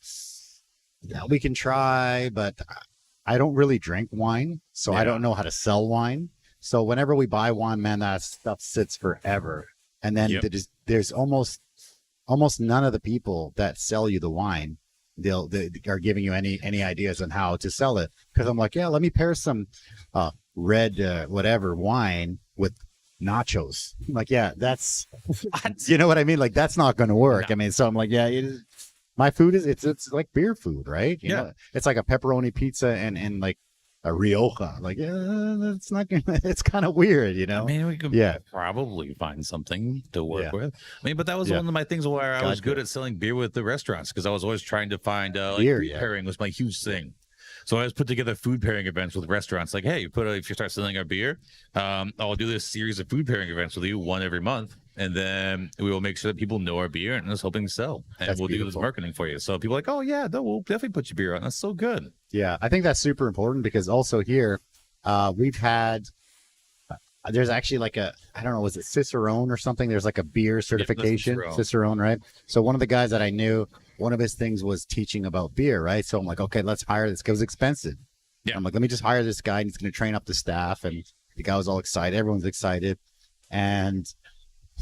yeah, we can try, but I don't really drink wine, so I don't know how to sell wine. So whenever we buy wine, man, that stuff sits forever. And then there's almost none of the people that sell you the wine, they are giving you any ideas on how to sell it. Because I'm like, yeah, let me pair some red whatever wine with nachos. I'm like, yeah, that's you know what I mean? Like, that's not going to work. No. I mean, so I'm like, yeah, my food is it's like beer food, right? You know, it's like a pepperoni pizza and like a Rioja. Like, it's not gonna, it's kind of weird, I mean, we could probably find something to work with. I mean, but that was one of my things where I was good at selling beer with the restaurants, because I was always trying to find beer, food pairing was my huge thing. So I always put together food pairing events with restaurants. Like, hey, if you start selling our beer, I'll do this series of food pairing events with you, one every month. And then we will make sure that people know our beer and it's hoping to sell. And we'll do this marketing for you. So people are like, oh, yeah, we'll definitely put your beer on. That's so good. Yeah, I think that's super important, because also here we've had, there's actually like I don't know, was it Cicerone or something? There's like a beer certification, Cicerone, right? So one of the guys that I knew, one of his things was teaching about beer, right? So I'm like, okay, let's hire this guy. It was expensive. Yeah. I'm like, let me just hire this guy, and he's going to train up the staff. And the guy was all excited. Everyone's excited. And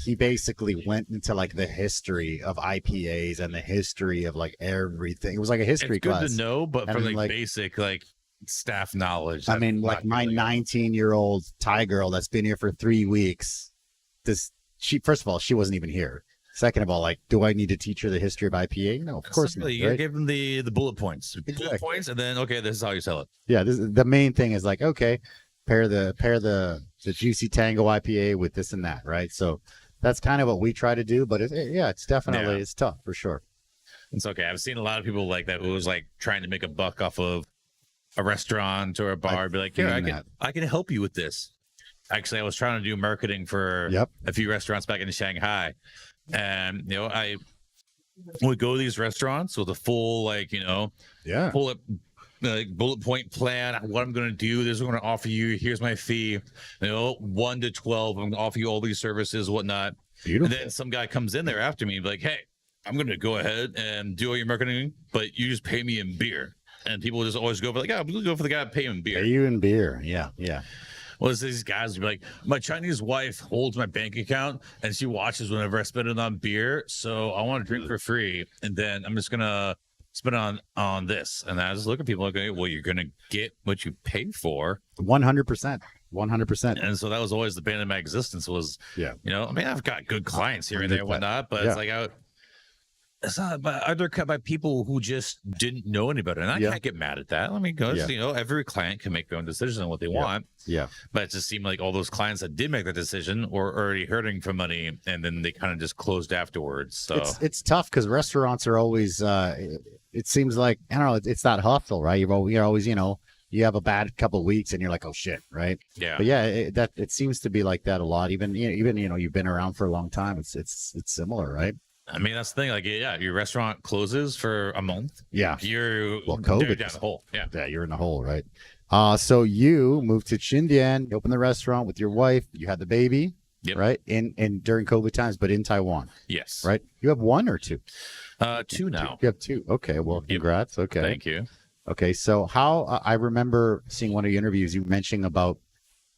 he basically went into like the history of IPAs and the history of like everything. It was like a history class. It's good to know, but for like basic like staff knowledge. I mean, like my 19-year-old Thai girl that's been here for 3 weeks. First of all, she wasn't even here. Second of all, like, do I need to teach her the history of IPA? No, of course not. You give them the bullet points, bullet points, and then okay, this is how you sell it. Yeah, the main thing is like, okay, pair the Juicy Tango IPA with this and that, right? So that's kind of what we try to do, but it's definitely it's tough for sure. It's okay. I've seen a lot of people like that who was like trying to make a buck off of a restaurant or a bar, be like, here, I can help you with this. Actually, I was trying to do marketing for a few restaurants back in Shanghai. And, I would go to these restaurants with a full, bullet point plan, what I'm going to do. This is what I'm going to offer you. Here's my fee, 1 to 12. I'm going to offer you all these services, whatnot. Beautiful. And then some guy comes in there after me and be like, hey, I'm going to go ahead and do all your marketing, but you just pay me in beer. And people just always go for like, I'm going to go for the guy that pay him in beer. Pay you in beer. Yeah. Yeah. Well, these guys would be like, my Chinese wife holds my bank account and she watches whenever I spend it on beer. So I want to drink for free. And then I'm just going to spend it on this. And I just look at people like, well, you're going to get what you pay for. 100%. 100%. And so that was always the bane of my existence was, I mean, I've got good clients here and there and whatnot, but it's like, it's not undercut by people who just didn't know any better. And I can't get mad at that. Let me go. Every client can make their own decision on what they want. Yeah. But it just seemed like all those clients that did make that decision were already hurting for money, and then they kind of just closed afterwards. So it's tough because restaurants are always. It seems like I don't know. It's that hustle, right? You're always you have a bad couple of weeks and you're like, oh shit, right? Yeah. But it seems to be like that a lot. Even you've been around for a long time. It's similar, right? I mean, that's the thing. Like, your restaurant closes for a month. Yeah. You're COVID down the hole. Yeah. Yeah, you're in the hole, right? So you moved to Xindian, you opened the restaurant with your wife, you had the baby, right? In during COVID times, but in Taiwan. Yes. Right? You have 1 or 2? 2 now. You have 2. Okay. Well, congrats. Okay. Thank you. Okay. So how I remember seeing one of your interviews, you mentioning about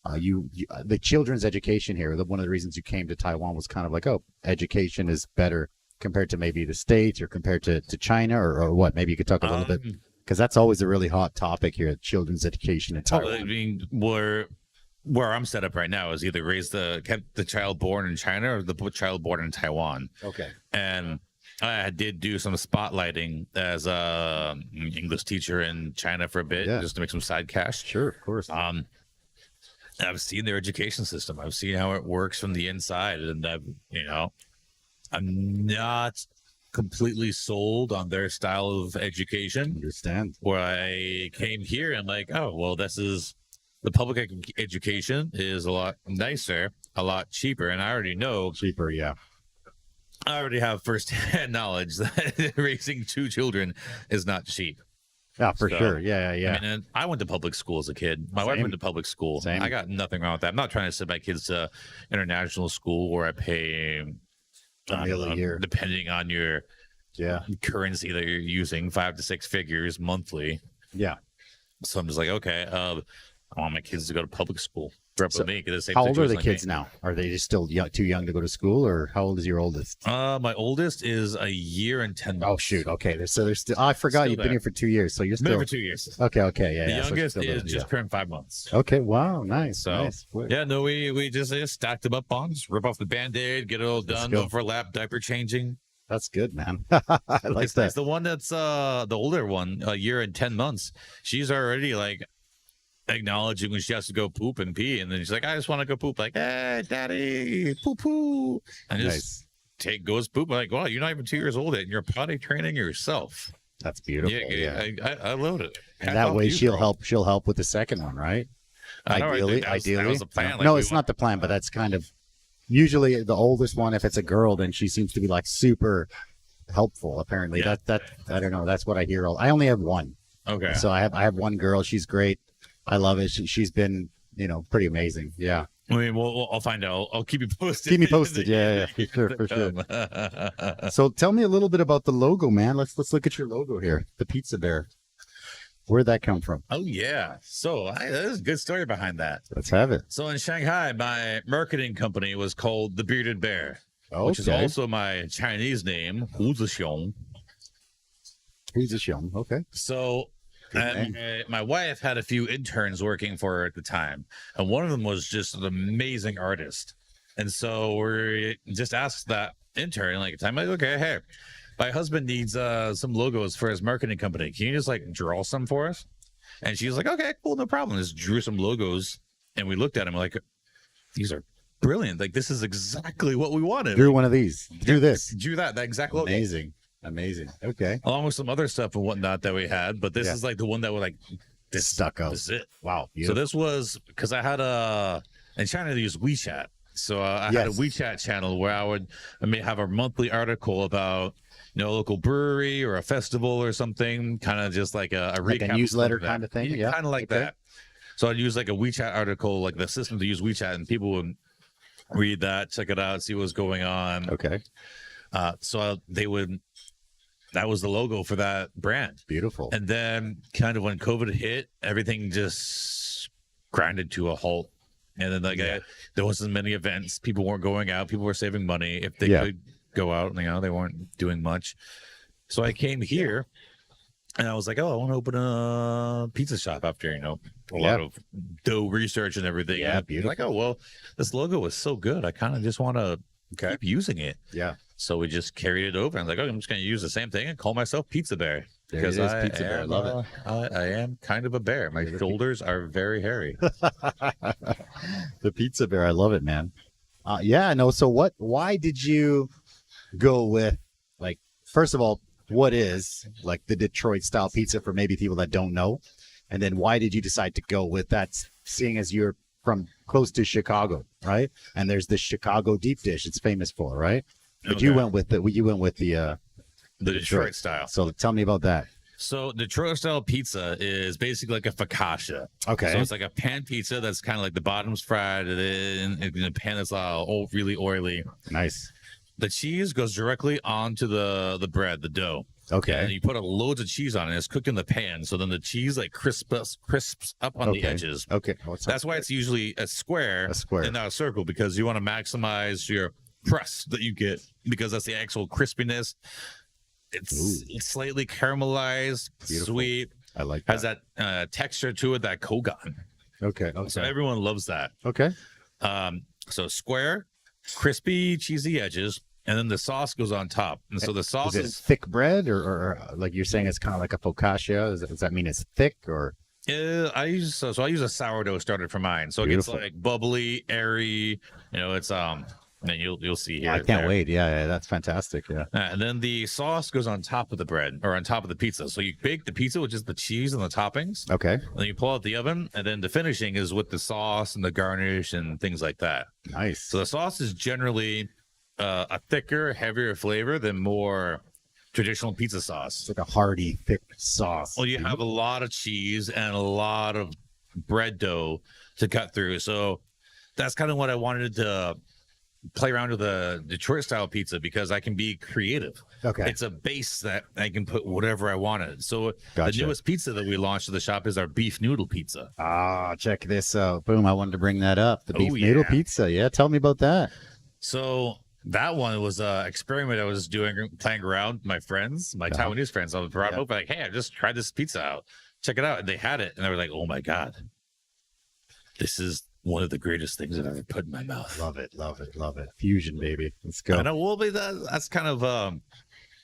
the children's education here. One of the reasons you came to Taiwan was kind of like, education is better compared to maybe the States or compared to China or what? Maybe you could talk a little bit, because that's always a really hot topic here, children's education in Taiwan. I mean, we're where I'm set up right now is either kept the child born in China or the child born in Taiwan. Okay. And I did do some spotlighting as a English teacher in China for a bit, just to make some side cash. Sure, of course. I've seen their education system. I've seen how it works from the inside, and I'm not completely sold on their style of education. Understand. Where I came here and like, oh well, the public education is a lot nicer, a lot cheaper, and I already know Cheaper, yeah. I already have firsthand knowledge that raising 2 children is not cheap. Yeah, for sure. Yeah. I mean, and I went to public school as a kid. My wife went to public school. Same. I got nothing wrong with that. I'm not trying to send my kids to international school where I pay $1 million a year, depending on your currency that you're using, 5 to 6 figures monthly. Yeah. So I'm just like, okay, I want my kids to go to public school. How old are the kids now? Are they just still too young to go to school, or how old is your oldest? My oldest is a year and 10 months. Oh shoot! Okay, so they're still. I forgot you've been here for 2 years, so you're still been here for 2 years. Okay, yeah. The youngest is just turned 5 months. Okay, wow, nice. So nice. yeah, no, we just stacked them up on, just rip off the Band-Aid, get it all done, overlap, diaper changing. That's good, man. I like that. Nice. The one that's the older one, a year and 10 months. She's already like acknowledging when she has to go poop and pee, and then she's like, I just want to go poop. Like, hey, daddy, poo poo, and just goes poop. I'm like, wow, you're not even 2 years old yet, and you're potty training yourself. That's beautiful. Yeah. I love it. And that way she'll help with the second one, right? Ideally. That was the plan. No, it's not the plan, but that's kind of usually the oldest one. If it's a girl, then she seems to be like super helpful. Apparently, that I don't know. That's what I hear. I only have one. Okay. So I have one girl. She's great. I love it. She's been, pretty amazing. Yeah. I mean, I'll find out. I'll keep you posted. Keep me posted. Yeah, for sure. So tell me a little bit about the logo, man. Let's look at your logo here. The Pizza Bear. Where'd that come from? Oh, yeah. So there's a good story behind that. Let's have it. So in Shanghai, my marketing company was called The Bearded Bear, which is also my Chinese name, Hu Zixiong. Hu Zixiong. Okay. So my wife had a few interns working for her at the time, and one of them was just an amazing artist. And so we just asked that intern, like, I'm like, okay, hey, my husband needs some logos for his marketing company. Can you just like draw some for us? And she's like, okay, cool, no problem. Just drew some logos, and we looked at them like, these are brilliant. Like, this is exactly what we wanted. Drew one of these. Drew this. Drew that exact logo. Amazing. Okay. Along with some other stuff and whatnot that we had, but this is like the one that we're like, this stuck out. This is it. Wow. Beautiful. So this was because I had in China they use WeChat. So I had a WeChat channel where I may have a monthly article about a local brewery or a festival or something, kind of just like a recap, like a newsletter kind of thing. Yeah, kind of like that. So I'd use like a WeChat article, like the system to use WeChat, and people would read that, check it out, see what's going on. Okay. So that was the logo for that brand. Beautiful. And then kind of when COVID hit, everything just grinded to a halt. And then there wasn't many events. People weren't going out. People were saving money. If they could go out, they weren't doing much. So I came here and I was like, oh, I want to open a pizza shop after, a lot of dough research and everything. Yeah, and beautiful. Like, oh, well, this logo is so good. I kind of just want to keep using it. Yeah. So we just carried it over. I was like, I'm just going to use the same thing and call myself Pizza Bear. There it is, Pizza Bear. I love it. I am kind of a bear. My shoulders are very hairy. The Pizza Bear. I love it, man. So why did you go with, like, first of all, what is like the Detroit style pizza for maybe people that don't know? And then why did you decide to go with that, seeing as you're from close to Chicago, right? And there's this Chicago deep dish it's famous for, right? But you went with the Detroit style. So tell me about that. So Detroit style pizza is basically like a focaccia. Okay. So it's like a pan pizza that's kind of like the bottom's fried in a pan that's really oily. Nice. The cheese goes directly onto the bread, the dough. Okay. And you put loads of cheese on it. It's cooked in the pan, so then the cheese like crisps up on the edges. Okay. That's why it's usually a square and not a circle, because you want to maximize your crust that you get, because that's the actual crispiness. It's slightly caramelized, beautiful. sweet. I like that. Has that texture to it, that kogan. Okay. So Okay. everyone loves that. Okay. So square, crispy, cheesy edges, and then the sauce goes on top. And so the sauce Is it is thick bread or like you're saying it's kind of like a focaccia? Does that mean it's thick or? I use I use a sourdough starter for mine, so Beautiful. it gets like bubbly, airy. It's and you'll see here. I can't wait. Yeah, that's fantastic. Yeah. And then the sauce goes on top of the bread or on top of the pizza. So you bake the pizza with just the cheese and the toppings. Okay. And then you pull out the oven, and then the finishing is with the sauce and the garnish and things like that. Nice. So the sauce is generally a thicker, heavier flavor than more traditional pizza sauce. It's like a hearty, thick sauce. Well, you have a lot of cheese and a lot of bread dough to cut through. So that's kind of what I wanted to play around with the Detroit style pizza, because I can be creative. Okay. It's a base that I can put whatever I wanted. So Gotcha. the newest pizza that we launched to the shop is our beef noodle pizza. Ah, check this out. Boom. I wanted to bring that up. The beef Oh, noodle yeah. pizza. Yeah. Tell me about that. So that one was an experiment I was doing, playing around with my friends, my Taiwanese friends. I was brought over like, hey, I just tried this pizza out. Check it out. And they had it. And they were like, oh my God, this is one of the greatest things I've ever put in my mouth. Love it. Love it. Love it. Fusion, baby. Let's go. I know. Well, but that's kind of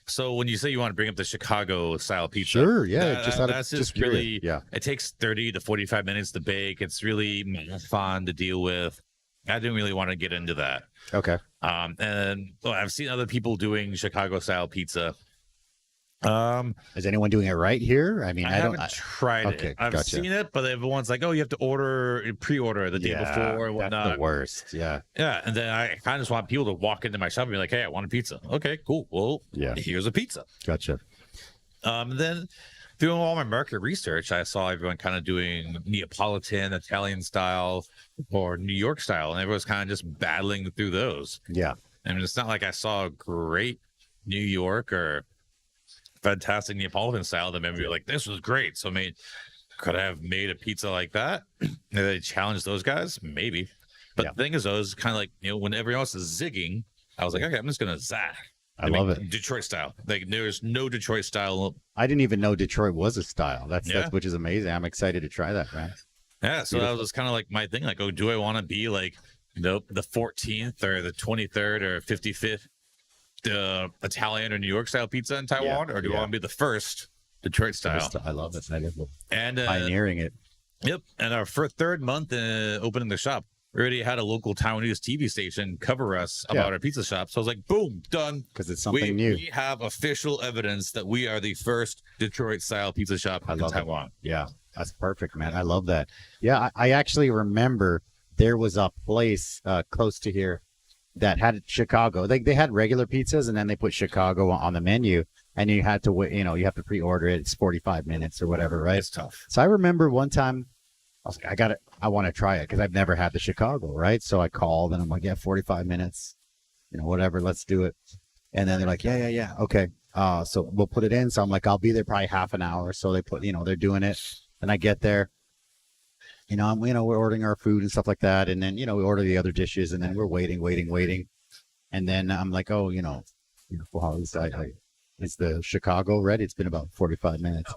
so when you say you want to bring up the Chicago style pizza, Sure. Yeah. that's just curious. really, Yeah. it takes 30 to 45 minutes to bake. It's really fun to deal with. I didn't really want to get into that. Okay. And I've seen other people doing Chicago style pizza. Is anyone doing it right here? I mean, I I haven't don't. tried okay, it. I've gotcha. seen it, but everyone's like, "Oh, you have to pre-order the day before and That's whatnot." the worst. Yeah. Yeah, and then I kind of just want people to walk into my shop and be like, "Hey, I want a pizza." Okay, cool. Well, Yeah. here's a pizza. Gotcha. Then doing all my market research, I saw everyone kind of doing Neapolitan, Italian style, or New York style, and everyone's kind of just battling through those. Yeah. I mean, it's not like I saw a great New York or fantastic Neapolitan style that made me be like, this was great. So, I mean, could I have made a pizza like that? And they challenged those guys? Maybe. But the thing is, though, is kind of like, when everyone else is zigging, I was like, okay, I'm just going to zag. I love it. Detroit style. Like, there's no Detroit style. I didn't even know Detroit was a style. That's which is amazing. I'm excited to try that, man. Yeah. So that was kind of like my thing. Like, oh, do I want to be like, the 14th or the 23rd or 55th Italian or New York style pizza in Taiwan, or do I want to be the first Detroit style? I love it. And Pioneering it. Yep. And our third month opening the shop, we already had a local Taiwanese TV station cover us about our pizza shop. So I was like, boom, done. Because it's something new. We have official evidence that we are the first Detroit style pizza shop in Taiwan. Yeah, that's perfect, man. I love that. Yeah, I actually remember there was a place close to here that had Chicago. They had regular pizzas, and then they put Chicago on the menu, and you had to wait. You have to pre-order it. It's 45 minutes or whatever, right? It's tough. So I remember one time I was like, I want to try it because I've never had the Chicago, right? So I called and I'm like, yeah, 45 minutes, whatever, let's do it. And then they're like, yeah, okay. So we'll put it in. So I'm like, I'll be there probably half an hour. So they put, they're doing it. And I get there. We're ordering our food and stuff like that. And then, we order the other dishes, and then we're waiting. And then I'm like, oh, well, is the Chicago ready? It's been about 45 minutes.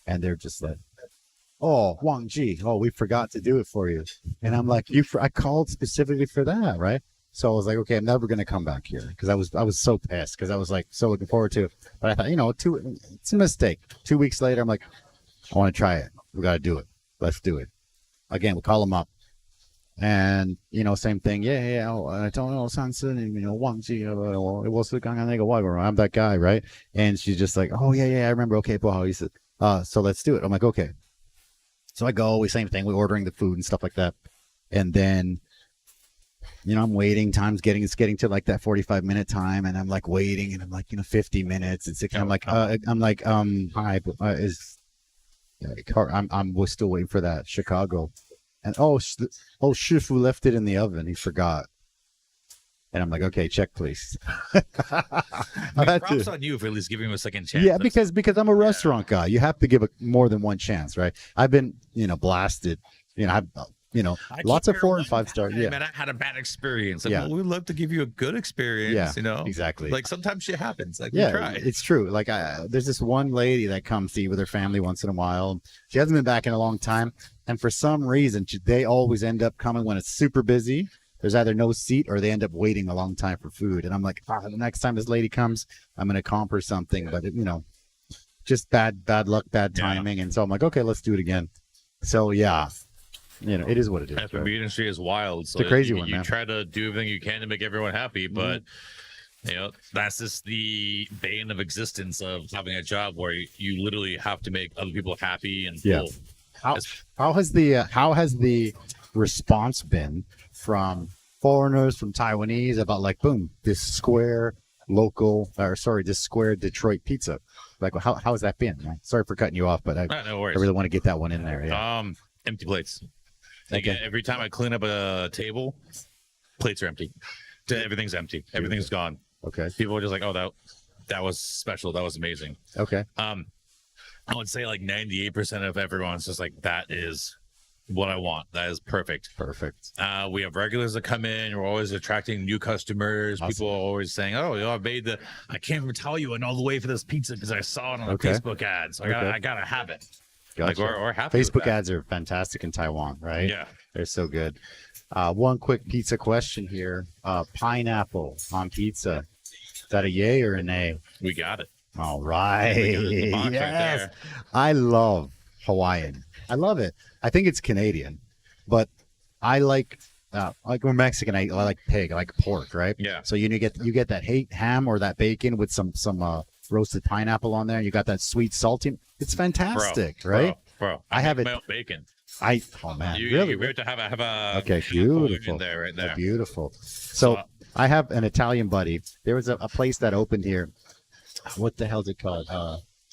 And they're just like, oh, Wang Ji, we forgot to do it for you. And I'm like, I called specifically for that, right? So I was like, okay, I'm never going to come back here, because I was so pissed, because I was like so looking forward to it. But I thought, it's a mistake. 2 weeks later, I'm like, I want to try it. We got to do it. Let's do it. Again, we call them up, and same thing. Yeah. I don't know, Wang Ji, it was I'm that guy, right? And she's just like, oh yeah, I remember. Okay, he said, so let's do it. I'm like, okay. So I go. Same thing. We're ordering the food and stuff like that, and then I'm waiting. Time's getting to like that 45-minute time, and I'm like waiting, and I'm like 50 minutes. It's I'm like hi, we're still waiting for that Chicago, and Shifu left it in the oven. He forgot, and I'm like, okay, check please. Props on you for at least giving him a second chance. Yeah, because I'm a restaurant guy. You have to give more than one chance, right? I've been blasted. I've lots of 4 and 5 star. Yeah. Man, I had a bad experience. Like, Yeah. well, we'd love to give you a good experience. Yeah, exactly. Like sometimes shit happens. Like, Yeah, we try. it's true. Like there's this one lady that comes to eat with her family once in a while. She hasn't been back in a long time, and for some reason, they always end up coming when it's super busy. There's either no seat or they end up waiting a long time for food. And I'm like, the next time this lady comes, I'm gonna comp her something. But just bad luck, bad timing. And so I'm like, okay, let's do it again. So yeah, it is what it is. The food industry is wild. So it's a crazy one, you man. try to do everything you can to make everyone happy, but that's just the bane of existence of having a job where you literally have to make other people happy and full. How has the response been from foreigners, from Taiwanese about like, boom, this square Detroit pizza? Like, how has that been, man? Sorry for cutting you off, but No worries. I really want to get that one in there. Yeah. Empty plates. Like, Okay. every time I clean up a table, plates are empty. Everything's empty. Everything's gone. Okay. People are just like, oh, that was special. That was amazing. Okay. I would say like 98% of everyone's just like, that is what I want. That is perfect. Perfect. We have regulars that come in. We're always attracting new customers. Awesome. People are always saying, oh, I can't even tell you, I went all the way for this pizza because I saw it on a Facebook ad. So I gotta have it. Gotcha. Like, or have Facebook ads are fantastic in Taiwan, right? Yeah. They're so good. One quick pizza question here. Pineapple on pizza. Is that a yay or a nay? We got it. All right. The box right Yes. there. I love Hawaiian. I love it. I think it's Canadian, but I like we're Mexican. I like pig. I like pork, right? Yeah. So you get that ham or that bacon with some roasted pineapple on there. You got that sweet salty. It's fantastic, right? Bro, I have it. Bacon. Oh man, You really? have to have a Okay, in beautiful. there, right there. Beautiful. So I have an Italian buddy. There was a place that opened here. What the hell is it called?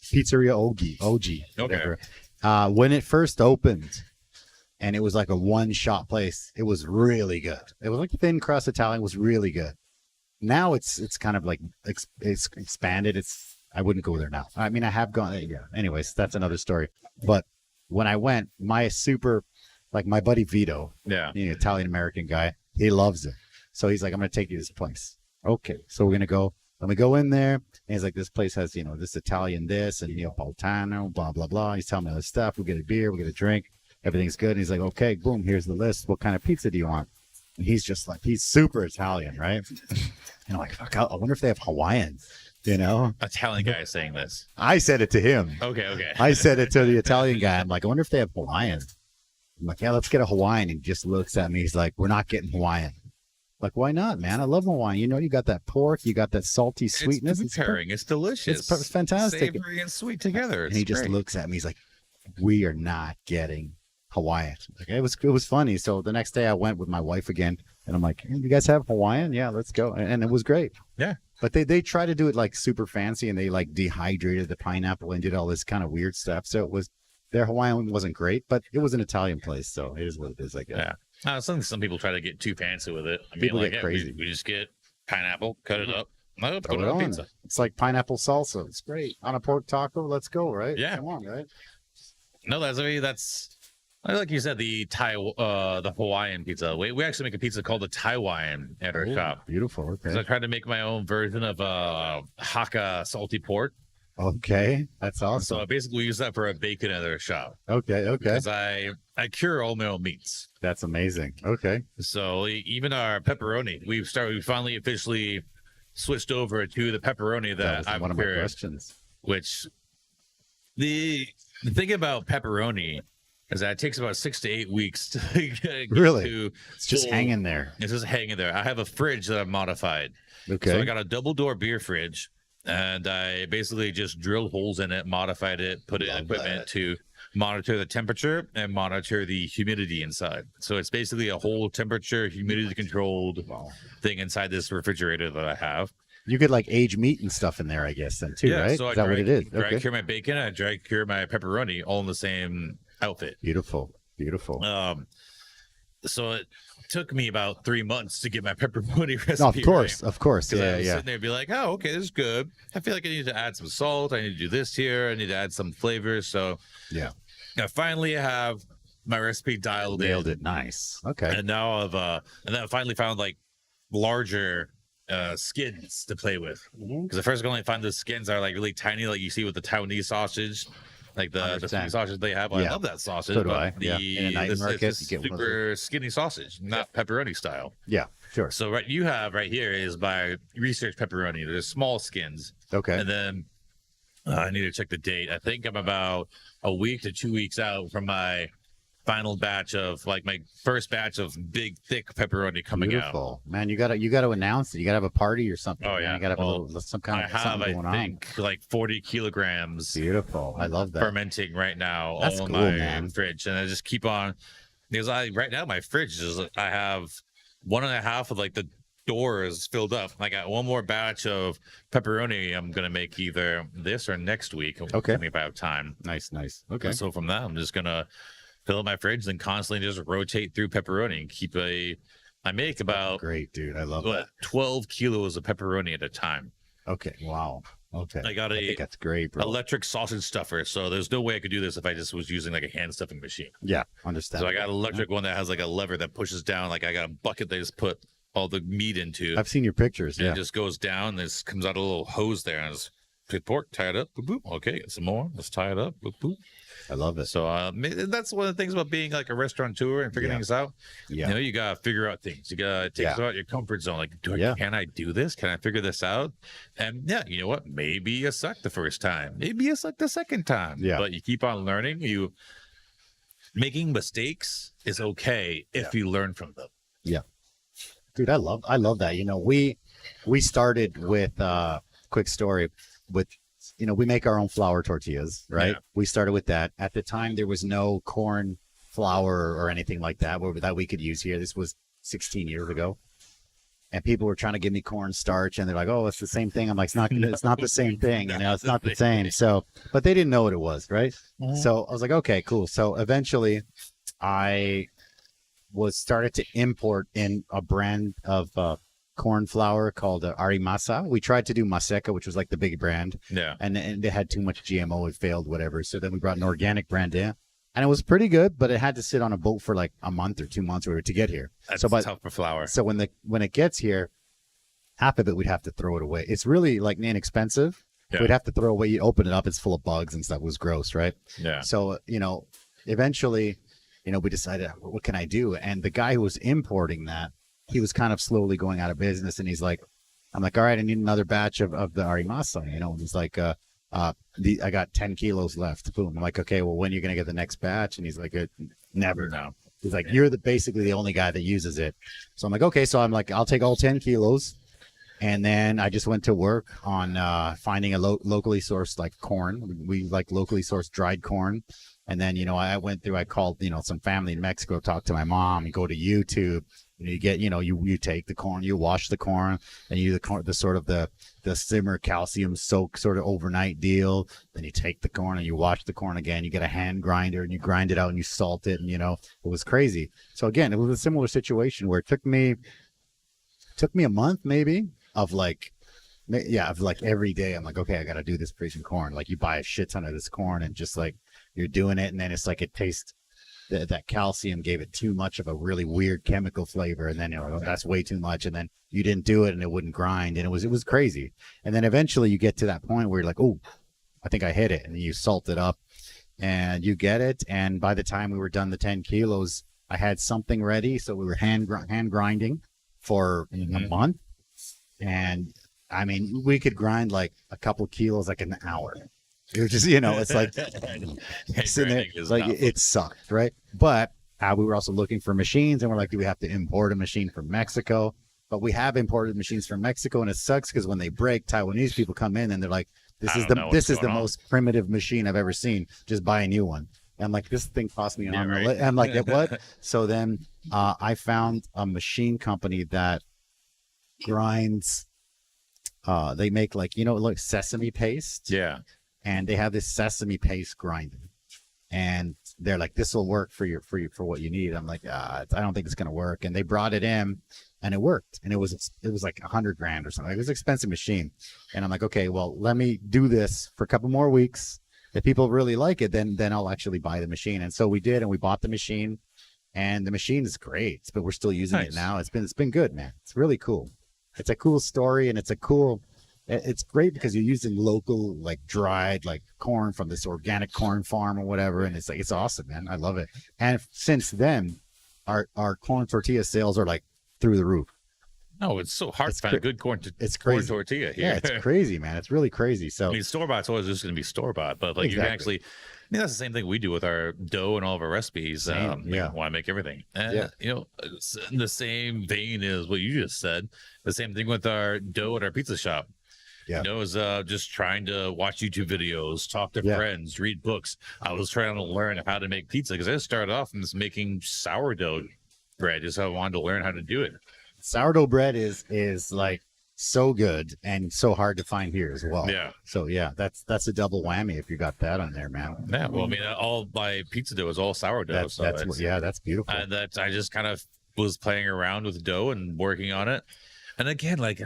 Pizzeria Ogi. Okay. Whatever. When it first opened, and it was like a one-shot place, it was really good. It was like thin crust Italian. It was really good. Now it's kind of like it's expanded. I wouldn't go there now. I mean, I have gone. Yeah. Anyways, that's another story. But when I went, my buddy Vito, Italian American guy, he loves it. So he's like, I'm gonna take you to this place. Okay, so we're gonna go. Let me go in there. And he's like, this place has, this Italian this and Neapolitano, blah, blah, blah. He's telling me all this stuff. We get a beer, we get a drink. Everything's good. And he's like, okay, boom, here's the list. What kind of pizza do you want? And he's just like, he's super Italian, right? And I'm like, fuck, I wonder if they have Hawaiian, Italian guy is saying this. I said it to him. Okay. I said it to the Italian guy. I'm like, I wonder if they have Hawaiian. I'm like, yeah, let's get a Hawaiian. And he just looks at me. He's like, we're not getting Hawaiian. Like, why not, man? I love Hawaiian. You got that pork, you got that salty sweetness. It's pairing. It's delicious. It's fantastic. Savory and sweet together. And he just looks at me. He's like, we are not getting Hawaiian. Like, it was funny. So the next day I went with my wife again, and I'm like, hey, you guys have Hawaiian? Yeah, let's go. And it was great. Yeah. But they try to do it like super fancy, and they like dehydrated the pineapple and did all this kind of weird stuff. So their Hawaiian wasn't great, but it was an Italian place. So it is what it is, I guess. Yeah. Some people try to get too fancy with it. I mean, People get crazy. We just get pineapple, cut it up, put it Throw it on on. pizza. It's like pineapple salsa. It's great. On a pork taco, let's go, right? Yeah. Come on, right? No, that's like you said, the Hawaiian pizza. We actually make a pizza called the Taiwan at our shop. Beautiful. Okay. So I tried to make my own version of Hakka salty pork. Okay. That's awesome. So basically we use that for a bacon at our shop. Okay. Because I cure all my own meats. That's amazing. Okay. So even our pepperoni, we finally officially switched over to the pepperoni that I've one of my cured, questions. which the thing about pepperoni is that it takes about 6 to 8 weeks to get Really? to It's just hanging there. It's just hanging there. I have a fridge that I've modified. Okay. So I got a double door beer fridge, and I basically just drilled holes in it, modified it, put in equipment to monitor the temperature and monitor the humidity inside. So it's basically a whole temperature, humidity controlled thing inside this refrigerator that I have. You could like age meat and stuff in there, I guess, then too, right? So Is that what it is? Dry cure my bacon, I dry cure my pepperoni, all in the same outfit. Beautiful. So it took me about 3 months to get my pepperoni recipe. No, of course, right. of course. I Yeah, was yeah. sitting there and be like, oh, okay, this is good. I feel like I need to add some salt. I need to do this here. I need to add some flavors. So Yeah. I finally have my recipe dialed Nailed in. it. Nice. Okay. And now and then I finally found like larger skins to play with. Because at first I only find the skins are like really tiny, like you see with the Taiwanese sausage, like the sweet sausage they have. I love that sausage. So do but I. In a night market, it's you get super skinny sausage, not pepperoni style. Yeah, sure. So what you have right here is my research pepperoni. There's small skins. Okay. And then I need to check the date. I think I'm about a week to 2 weeks out from my final batch of like my first batch of big thick pepperoni coming out. Man, you gotta announce it. You gotta have a party or something. Oh yeah, you gotta have some kind of something going I think like 40 kilograms. Beautiful. I love that. Fermenting right now. That's all in cool, my man. fridge, and I just keep on because right now my fridge is I have 1.5 of like the door is filled up. I got one more batch of pepperoni I'm gonna make either this or next week. Okay, if I have time. Nice. Okay. And so from that, I'm just gonna fill up my fridge and constantly just rotate through pepperoni and keep I make about great, dude. I love that. 12 kilos of pepperoni at a time. Okay. Wow. Okay. I think that's great, bro. Electric sausage stuffer. So there's no way I could do this if I just was using like a hand stuffing machine. Yeah, understand. So I got an electric one that has like a lever that pushes down. Like I got a bucket they just put all the meat into. I've seen your pictures. And it just goes down. This comes out a little hose there, and it's good pork, tie it up. Boop, boop. Okay, get some more. Let's tie it up. Boop, boop. I love it. So that's one of the things about being like a restaurateur and figuring things out. Yeah. You know, you gotta figure out things. You gotta take out your comfort zone. Like, can I do this? Can I figure this out? And you know what? Maybe you suck the first time. Maybe you suck the second time. Yeah. But you keep on learning. Making mistakes is okay if you learn from them. Yeah. Dude, I love that. You know, we started with quick story with, you know, we make our own flour tortillas, right? Yeah. We started with that. At the time, there was no corn flour or anything like that that we could use here. This was 16 years ago. And people were trying to give me corn starch, and they're like, "Oh, it's the same thing." I'm like, "It's not the same thing. You know, it's not the same." So, but they didn't know what it was, right? Mm-hmm. So I was like, "Okay, cool." So eventually, I started to import in a brand of corn flour called Arimasa. We tried to do Maseca, which was like the big brand. Yeah. And they had too much GMO. It failed, whatever. So then we brought an organic brand in. And it was pretty good, but it had to sit on a boat for like a month or 2 months to get here. That's tough for flour. So when it gets here, half of it we'd have to throw it away. It's really like inexpensive. Yeah. We'd have to throw away. You open it up, it's full of bugs and stuff. It was gross, right? Yeah. So, you know, eventually, you know, we decided, what can I do? And the guy who was importing that, he was kind of slowly going out of business. And he's like, I'm like, all right, I need another batch of the Arimasa, you know, and he's like, I got 10 kilos left. Boom. I'm like, okay, well, when are you going to get the next batch? And he's like, never. No. He's like, you're basically the only guy that uses it. So I'm like, okay. So I'm like, I'll take all 10 kilos. And then I just went to work on finding a locally sourced like corn. We like locally sourced dried corn. And then, you know, I called, you know, some family in Mexico, talked to my mom, you go to YouTube, you get, you know, you take the corn, you wash the corn, and you do the simmer calcium soak sort of overnight deal. Then you take the corn and you wash the corn again. You get a hand grinder and you grind it out and you salt it. And, you know, it was crazy. So again, it was a similar situation where it took me a month maybe of like every day. I'm like, okay, I got to do this freezing corn. Like you buy a shit ton of this corn and just like you're doing it. And then it's like it tastes, that calcium gave it too much of a really weird chemical flavor. And then, you know, that's way too much. And then you didn't do it and it wouldn't grind. And it was crazy. And then eventually you get to that point where you're like, oh, I think I hit it. And you salt it up and you get it. And by the time we were done the 10 kilos, I had something ready. So we were hand grinding for a month. And I mean, we could grind like a couple kilos like an hour. It was just, you know, it's like it sucked, right? But we were also looking for machines, and we're like, do we have to import a machine from Mexico? But we have imported machines from Mexico, and it sucks because when they break, Taiwanese people come in and they're like, this is the most primitive machine I've ever seen. Just buy a new one. And I'm like, this thing cost me an arm. Right. I'm like, what? So then I found a machine company that grinds. They make like, you know, like sesame paste. Yeah. And they have this sesame paste grinder, and they're like, "This will work for what you need." I'm like, I don't think it's gonna work. And they brought it in, and it worked. And it was like $100,000 or something. It was an expensive machine. And I'm like, okay, well, let me do this for a couple more weeks. if people really like it, then I'll actually buy the machine. And so we did, and we bought the machine, and the machine is great. But we're still using it now. It's been good, man. It's really cool. It's a cool story, and it's great because you're using local, like dried, like corn from this organic corn farm or whatever, and it's awesome, man. I love it. And since then, our corn tortilla sales are like through the roof. No, it's so hard to find a good corn tortilla here. Yeah, it's crazy, man. It's really crazy. So I mean, store-bought's always just going to be store-bought, but like you can actually, I mean, that's the same thing we do with our dough and all of our recipes. Want to make everything. And, you know, it's in the same vein as what you just said, the same thing with our dough at our pizza shop. Yeah. You know, is just trying to watch YouTube videos, talk to friends, read books. I was trying to learn how to make pizza because I started off from just making sourdough bread. Just I wanted to learn how to do it. Sourdough bread is like so good and so hard to find here as well. Yeah. So yeah, that's a double whammy if you got that on there, man. Yeah. Well, I mean, all my pizza dough is all sourdough. That's beautiful. And that I just kind of was playing around with dough and working on it. And again, like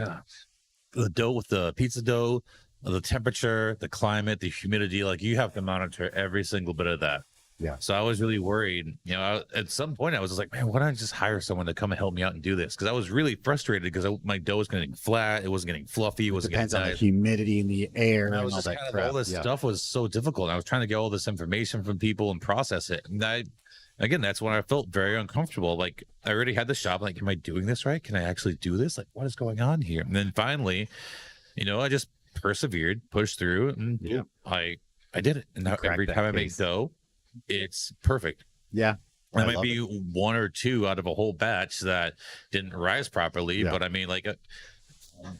the dough with the pizza dough, the temperature, the climate, the humidity, like you have to monitor every single bit of that. Yeah. So I was really worried. You know, at some point I was just like, man, why don't I just hire someone to come and help me out and do this? Because I was really frustrated because my dough was getting flat, it wasn't getting fluffy, it wasn't depends getting on the humidity in the air and I was all just that kind crap. All this stuff was so difficult. I was trying to get all this information from people and process it. And again, that's when I felt very uncomfortable. Like I already had the shop. Like, am I doing this right? Can I actually do this? Like, what is going on here? And then finally, you know, I just persevered, pushed through, and I did it. And now every time I make dough, it's perfect. Yeah. There might be one or two out of a whole batch that didn't rise properly, but I mean, like,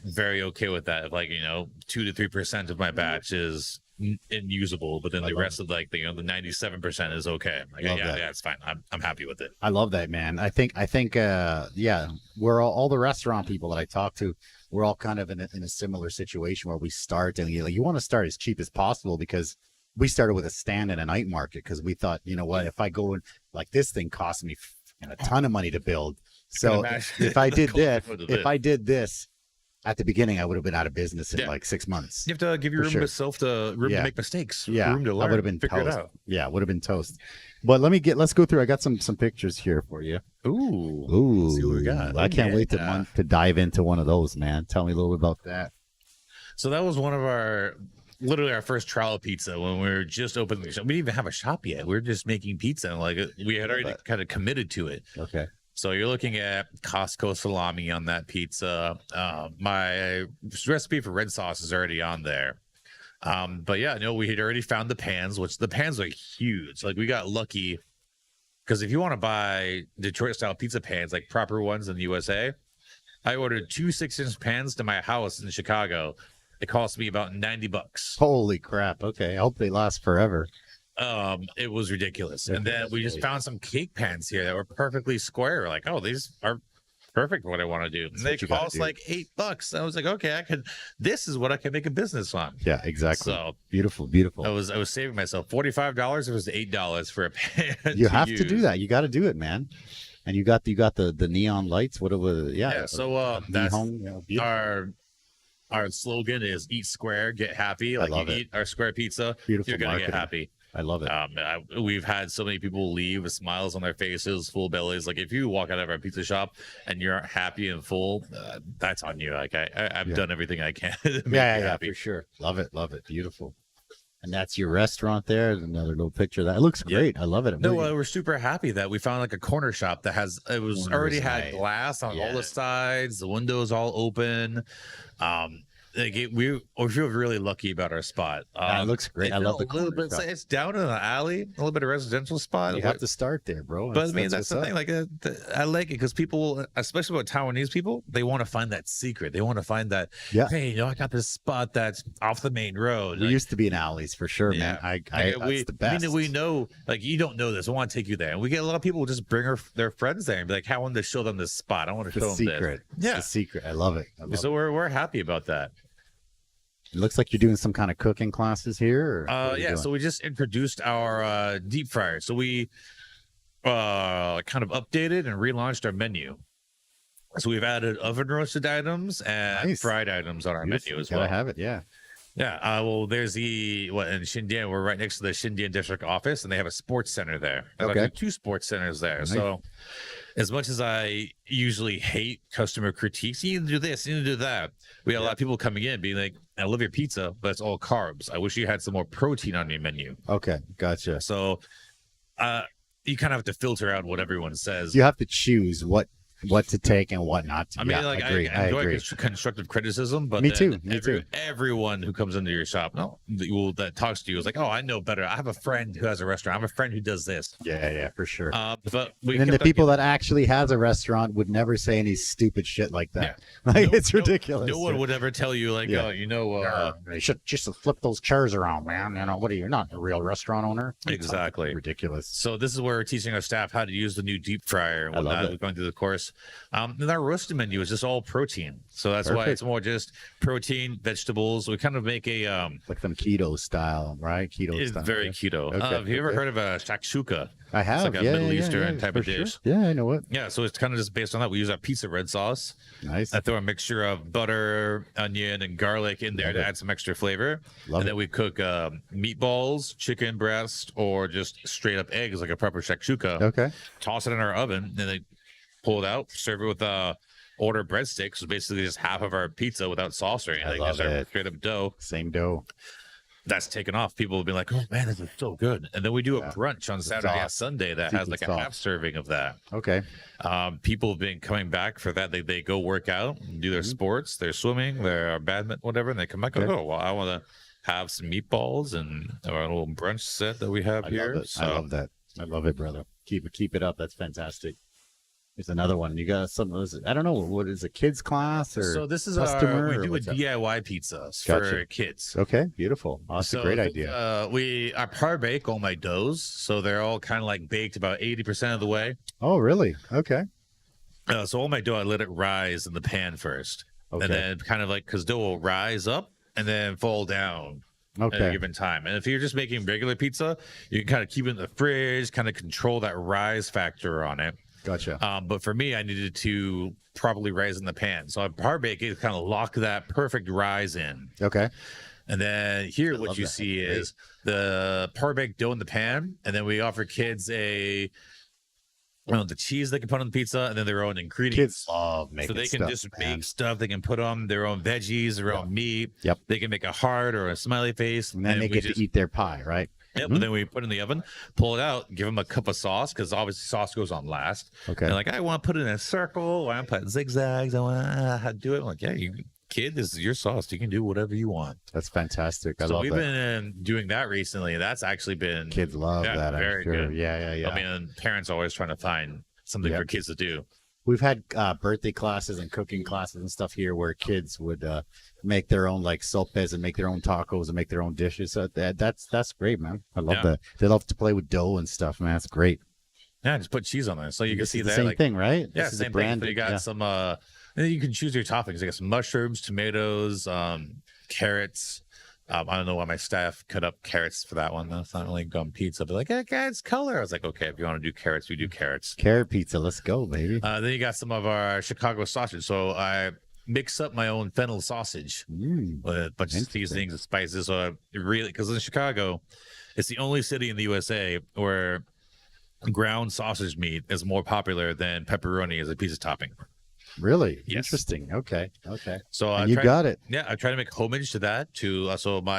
very okay with that. Like, you know, 2 to 3% of my batch is unusable, but then the rest of like the 97% is okay. Like, yeah, it's fine. I'm happy with it. I love that, man. I think we're all the restaurant people that I talk to, we're all kind of in a similar situation where we start and you want to start as cheap as possible because we started with a stand in a night market because we thought, you know what, if I go in like this thing cost me a ton of money to build. So if I did this at the beginning, I would have been out of business in like 6 months. You have to give your room to make mistakes. Room to learn. I would have been toast. Yeah, would have been toast. But let's go through. I got some pictures here for you. Ooh. Let's see what we got. I can't wait to dive into one of those, man. Tell me a little bit about that. So that was one of literally our first trial pizza when we were just opening the shop. We didn't even have a shop yet. We were just making pizza, and like we had already kind of committed to it. Okay. So you're looking at Costco salami on that pizza. My recipe for red sauce is already on there. But yeah, no, we had already found the pans, which the pans are huge. Like we got lucky because if you want to buy Detroit style pizza pans, like proper ones in the USA, I ordered 2 6-inch pans to my house in Chicago. It cost me about $90. Holy crap. Okay. I hope they last forever. It was ridiculous. And then we just found some cake pans here that were perfectly square. Like, oh, these are perfect for what I want to do. And they cost like $8. I was like, okay, this is what I can make a business on. Yeah, exactly. So beautiful. I was saving myself $45. It was $8 for a pan. You have to do that. You got to do it, man. And you got the neon lights. What it was? Yeah. So that's our slogan is eat square, get happy. Like you eat our square pizza, beautiful, you're gonna get happy. I love it. We've had so many people leave with smiles on their faces, full bellies. Like if you walk out of our pizza shop and you're happy and full, that's on you. Like I've done everything I can to make you happy. For sure. Love it. Beautiful. And that's your restaurant there. Another little picture. That looks great. I love it. No, we're super happy that we found like a corner shop that already had glass on all the sides. The windows all open. We feel really lucky about our spot. It looks great. I love the corner shop. It's down in the alley, a little bit of residential spot. You have to start there, bro. But I mean, that's the thing. Like, I like it because people, especially with Taiwanese people, they want to find that secret. They want to find that. Hey, I got this spot that's off the main road. We used to be in alleys for sure, man. That's the best. We know, like, you don't know this. I want to take you there. And we get a lot of people who just bring their friends there and be like, I want to show them this spot. I want to show them this. Yeah, the secret. I love it. So we're happy about that. It looks like you're doing some kind of cooking classes here. So we just introduced our deep fryer. So we kind of updated and relaunched our menu. So we've added oven roasted items and fried items on our menu as well. Gotta have it, yeah. Yeah. Well, there's in Xindian, we're right next to the Xindian district office, and they have a sports center there. There's Okay. actually 2 sports centers there. Nice. So, as much as I usually hate customer critiques, you need to do this, you need to do that. We had a lot of people coming in being like, I love your pizza, but it's all carbs. I wish you had some more protein on your menu. Okay, gotcha. So, you kind of have to filter out what everyone says. You have to choose what to take and what not to. I mean, yeah, like, I agree. I enjoy agree. constructive criticism, but Me then too. everyone who comes into your shop, that talks to you is like, oh, I know better. I have a friend who has a restaurant. I have a friend who does this. Yeah, for sure. But and then the people that actually has a restaurant would never say any stupid shit like that. Yeah. Like, it's ridiculous. No one would ever tell you, like, Yeah. oh, you know, you should just flip those chairs around, man. You know, what are you? You're not a real restaurant owner. Exactly. Ridiculous. So this is where we're teaching our staff how to use the new deep fryer and I love whatnot. it. We're going through the course. And our roasted menu is just all protein. So that's why Perfect. it's more just protein, vegetables. We kind of make a Like some keto style, right? Keto it's style. very yeah. keto. Okay, Have you ever okay. heard of a shakshuka? I have. It's like a Middle Eastern type for of dish. Sure. Yeah, I know it. Yeah, so it's kind of just based on that. We use our pizza red sauce. Nice. I throw a mixture of butter, onion, and garlic in there Love to it. add some extra flavor. Love and it. then we cook meatballs, chicken breast, or just straight up eggs like a proper shakshuka. Okay. Toss it in our oven, and then pull it out, serve it with order breadsticks, so basically just half of our pizza without sauce or anything. love Just our it. straight up dough. Same dough. That's taken off. People will be like, oh man, this is so good. And then we do a Yeah. brunch on Saturday and awesome. Sunday that Secret has like a sauce. half serving of that. Okay. People have been coming back for that. They go work out, do their sports, their swimming, their badminton, whatever, and they come back and Okay. go, oh, well, I want to have some meatballs and our little brunch set that we have I here. love it. So, I love that. I love it, brother. Keep it up. That's fantastic. There's another one. You got some. I don't know. What is a kids class or? so this is customer, we or do a what's that? DIY pizzas for Gotcha. kids. Okay, beautiful. Oh, that's a great idea. I par bake all my doughs, so they're all kind of like baked about 80% of the way. Oh, really? Okay. So all my dough, I let it rise in the pan first, Okay. and then kind of like because dough will rise up and then fall down at a Okay. given time. And if you're just making regular pizza, you can kind of keep it in the fridge, kind of control that rise factor on it. Gotcha. But for me, I needed to properly rise in the pan, so I par bake it, kind of lock that perfect rise in. Okay. And then here, I what love you that. see Great. is the par baked dough in the pan, and then we offer kids the cheese they can put on the pizza, and then their own ingredients. Kids love making So they can stuff, just man. make stuff. They can put on their own veggies, their own meat. Yep. They can make a heart or a smiley face, And then they we get just, to eat their pie, right? Yep, and then we put it in the oven, pull it out, give them a cup of sauce because obviously sauce goes on last. Okay. And like, I want to put it in a circle. I want to put zigzags. I want to do it. I'm like, yeah, kid, this is your sauce. You can do whatever you want. That's fantastic. I So love we've that. been doing that recently. That's actually been Kids love yeah, that. I'm very sure. good. Yeah. I mean, parents are always trying to find something Yep. for kids to do. We've had birthday classes and cooking classes and stuff here where kids would make their own like sopes and make their own tacos and make their own dishes. So that's great, man. I love Yeah. that. They love to play with dough and stuff, man. That's great. Yeah, just put cheese on there, so you can This see is the that. same Like, thing, right? yeah, This is a same thing. brand. So you got some. And then you can choose your toppings. You got some mushrooms, tomatoes, carrots. I don't know why my staff cut up carrots for that one. That's not really gum pizza, but like, hey, guys, color. I was like, okay, if you want to do carrots, we do carrots. Carrot pizza. Let's go, baby. Then you got some of our Chicago sausage. So I mix up my own fennel sausage with a bunch of Interesting. seasonings and spices. So I really, because in Chicago, it's the only city in the USA where ground sausage meat is more popular than pepperoni as a pizza topping. Really? Yes. Interesting. Okay. So And you got it. Yeah, I try to make homage to that. So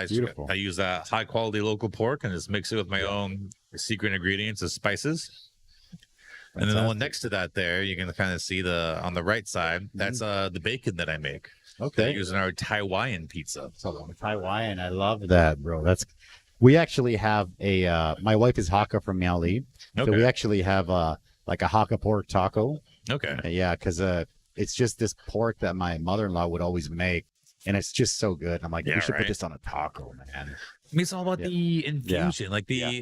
Beautiful. I use that high quality local pork and just mix it with my own secret ingredients of spices. And then the one Fantastic. next to that, there you can kind of see on the right side. That's the bacon that I make. That I Okay. use in our Taiwan pizza. So Taiwan, I love that, bro. We actually have my wife is Hakka from Miaoli. So we Okay. actually have like a Hakka pork taco. Okay. Yeah, because it's just this pork that my mother-in-law would always make, and it's just so good. I'm like, Yeah, we should right. put this on a taco, man. I mean, it's all about Yeah. the infusion. Like Yeah.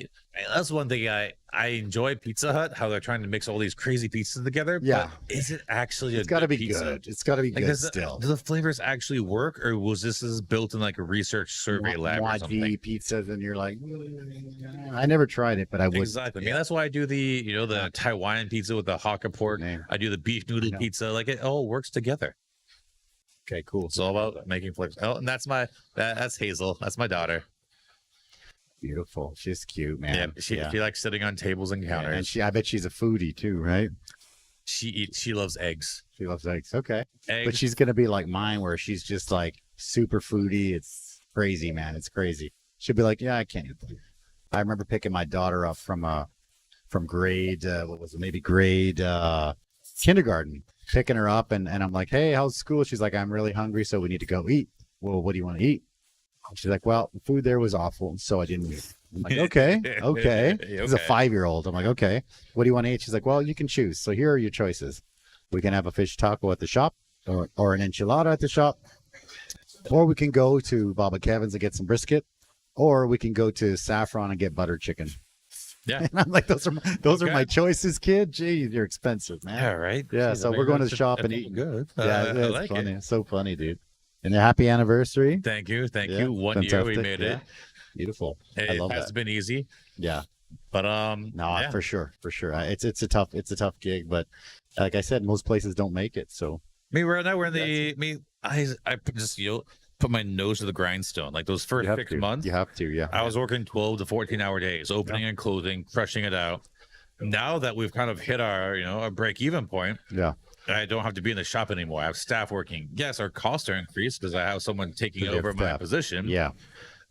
that's one thing I enjoy Pizza Hut, how they're trying to mix all these crazy pizzas together. Yeah. But is it actually It's a got to good be pizza? good. It's got to be Like, good still. do the flavors actually work, or was this built in like a research survey lab or something? Muad'Dib pizzas, and you're like, I never tried it, but I would. Exactly. I mean, that's why I do the Taiwan pizza with the Hakka pork. Name. I do the beef noodle know. pizza. Like it all works together. Okay, cool. It's all about making flavors. Oh, and that's Hazel. That's my daughter. Beautiful. She's cute, man. Yeah, she likes sitting on tables and counters. And I bet she's a foodie too, right? She loves eggs. She loves eggs. Okay. Eggs. But she's gonna be like mine, where she's just like super foodie. It's crazy, man. It's crazy. She'll be like, yeah, I can't. I remember picking my daughter up from grade, what was it? Maybe grade kindergarten. Picking her up, and I'm like, hey, how's school? She's like, I'm really hungry, so we need to go eat. Well, what do you want to eat? She's like, well, the food there was awful, so I didn't eat. I'm like, okay. She's a 5-year-old. I'm like, okay. What do you want to eat? She's like, well, you can choose. So here are your choices. We can have a fish taco at the shop, or an enchilada at the shop, or we can go to Baba Kevin's and get some brisket, or we can go to Saffron and get butter chicken. Yeah. And I'm like, those are my choices, kid. Gee, you're expensive, man. Yeah, right. Yeah, Jeez, so we're going to the shop and eating. Good. Yeah, it's like funny. it. It's so funny, dude. And a happy anniversary. Thank you. Yeah, 1 year we fantastic. made Yeah. it. Beautiful. I It love has that. been easy, Yeah. but No, yeah. for sure. It's a tough gig, but like I said, most places don't make it. So Right now we're in I just put my nose to the grindstone. Like those first 6 months, you have to, yeah. I was working 12 to 14-hour days, opening and closing, crushing it out. Now that we've kind of hit our break-even point, Yeah. I don't have to be in the shop anymore. I have staff working. Yes, our costs are increased because I have someone taking Because you over have my staff. position. Yeah.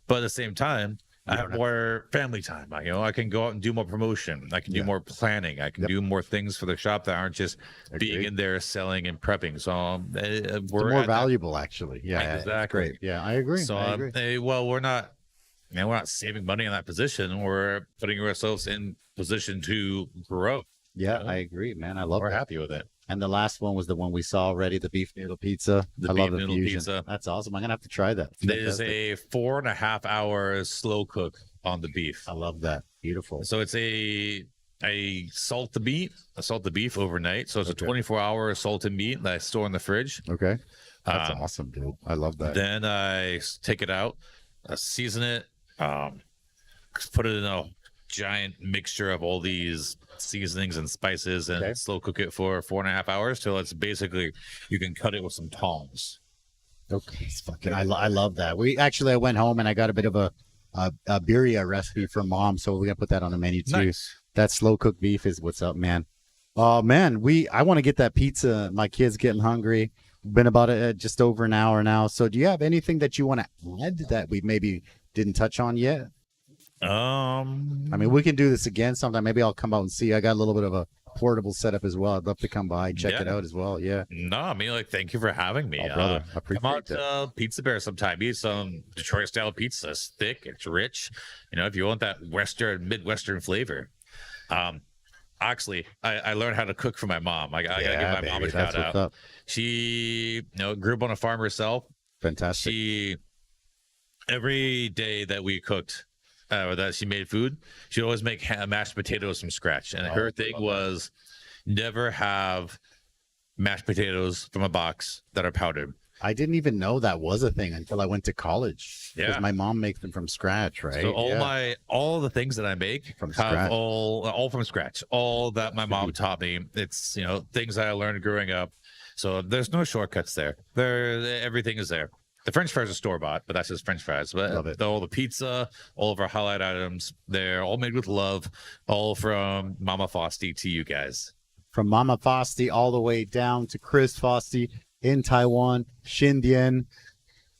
But at the same time, I You have don't have- more family time. I can go out and do more promotion. I can do more planning. I can do more things for the shop that aren't just being Agreed. in there selling and prepping. So It's we're more at that- valuable, actually. Yeah, Exactly. it's great. Yeah, I agree. So I agree. we're not, we're not saving money in that position. We're putting ourselves in position to grow. Yeah, I agree, man. I love We're that. happy with it. And the last one was the one we saw already, the beef noodle pizza. The I love beef the noodle fusion. pizza. That's awesome. I'm gonna have to try that. There's Fantastic. a 4.5-hour slow cook on the beef. I love that. Beautiful. So it's I salt the beef overnight. So it's a 24-hour salted meat that I store in the fridge. Okay. That's Um, awesome, dude. I love that. Then I take it out, season it, put it in a giant mixture of all these seasonings and spices, and Okay. slow cook it for 4.5 hours till it's basically you can cut it with some tongs. Okay, it's fucking. I love that. I went home and I got a bit of a birria recipe from mom, so we're gonna put that on the menu too. Nice. That slow cooked beef is what's up, man. Oh man, I want to get that pizza. My kid's getting hungry. Been about just over an hour now. So do you have anything that you want to add that we maybe didn't touch on yet? I mean, we can do this again sometime. Maybe I'll come out and see. I got a little bit of a portable setup as well. I'd love to come by, check it out as well. Yeah. No, I mean, thank you for having me. Oh, brother, I appreciate come out that. to Pizza Bear sometime. Eat some Detroit style pizza. It's thick, it's rich. If you want that Midwestern flavor. Actually, I learned how to cook from my mom. I gotta give my mom a That's shout what's out. up. She, grew up on a farm herself. Fantastic. Every day that we cooked, or that she made food, she'd always make mashed potatoes from scratch. And her thing was never have mashed potatoes from a box that are powdered. I didn't even know that was a thing until I went to college. Because Yeah. my mom makes them from scratch, right? So Yeah. all the things that I make From have scratch. all from scratch. All that my mom taught me. It's things that I learned growing up. So there's no shortcuts there. Everything is there. The French fries are store bought, but that's just French fries. But Love it. all the pizza, all of our highlight items, they're all made with love. All from Mama Foste to you guys. From Mama Foste all the way down to Chris Foste in Taiwan, Xindian.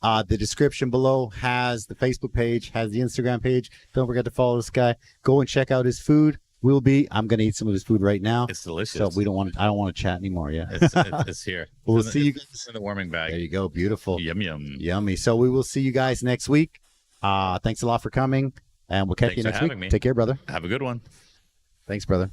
The description below has the Facebook page, has the Instagram page. Don't forget to follow this guy. Go and check out his food. I'm going to eat some of his food right now. It's delicious. So I don't want to chat anymore. Yeah. It's here. We'll It's in see you it's in the warming There bag. you go. Beautiful. Yum yum. Yummy. So we will see you guys next week. Thanks a lot for coming, and we'll catch Thanks you for next week. having me. Take care, brother. Have a good one. Thanks, brother.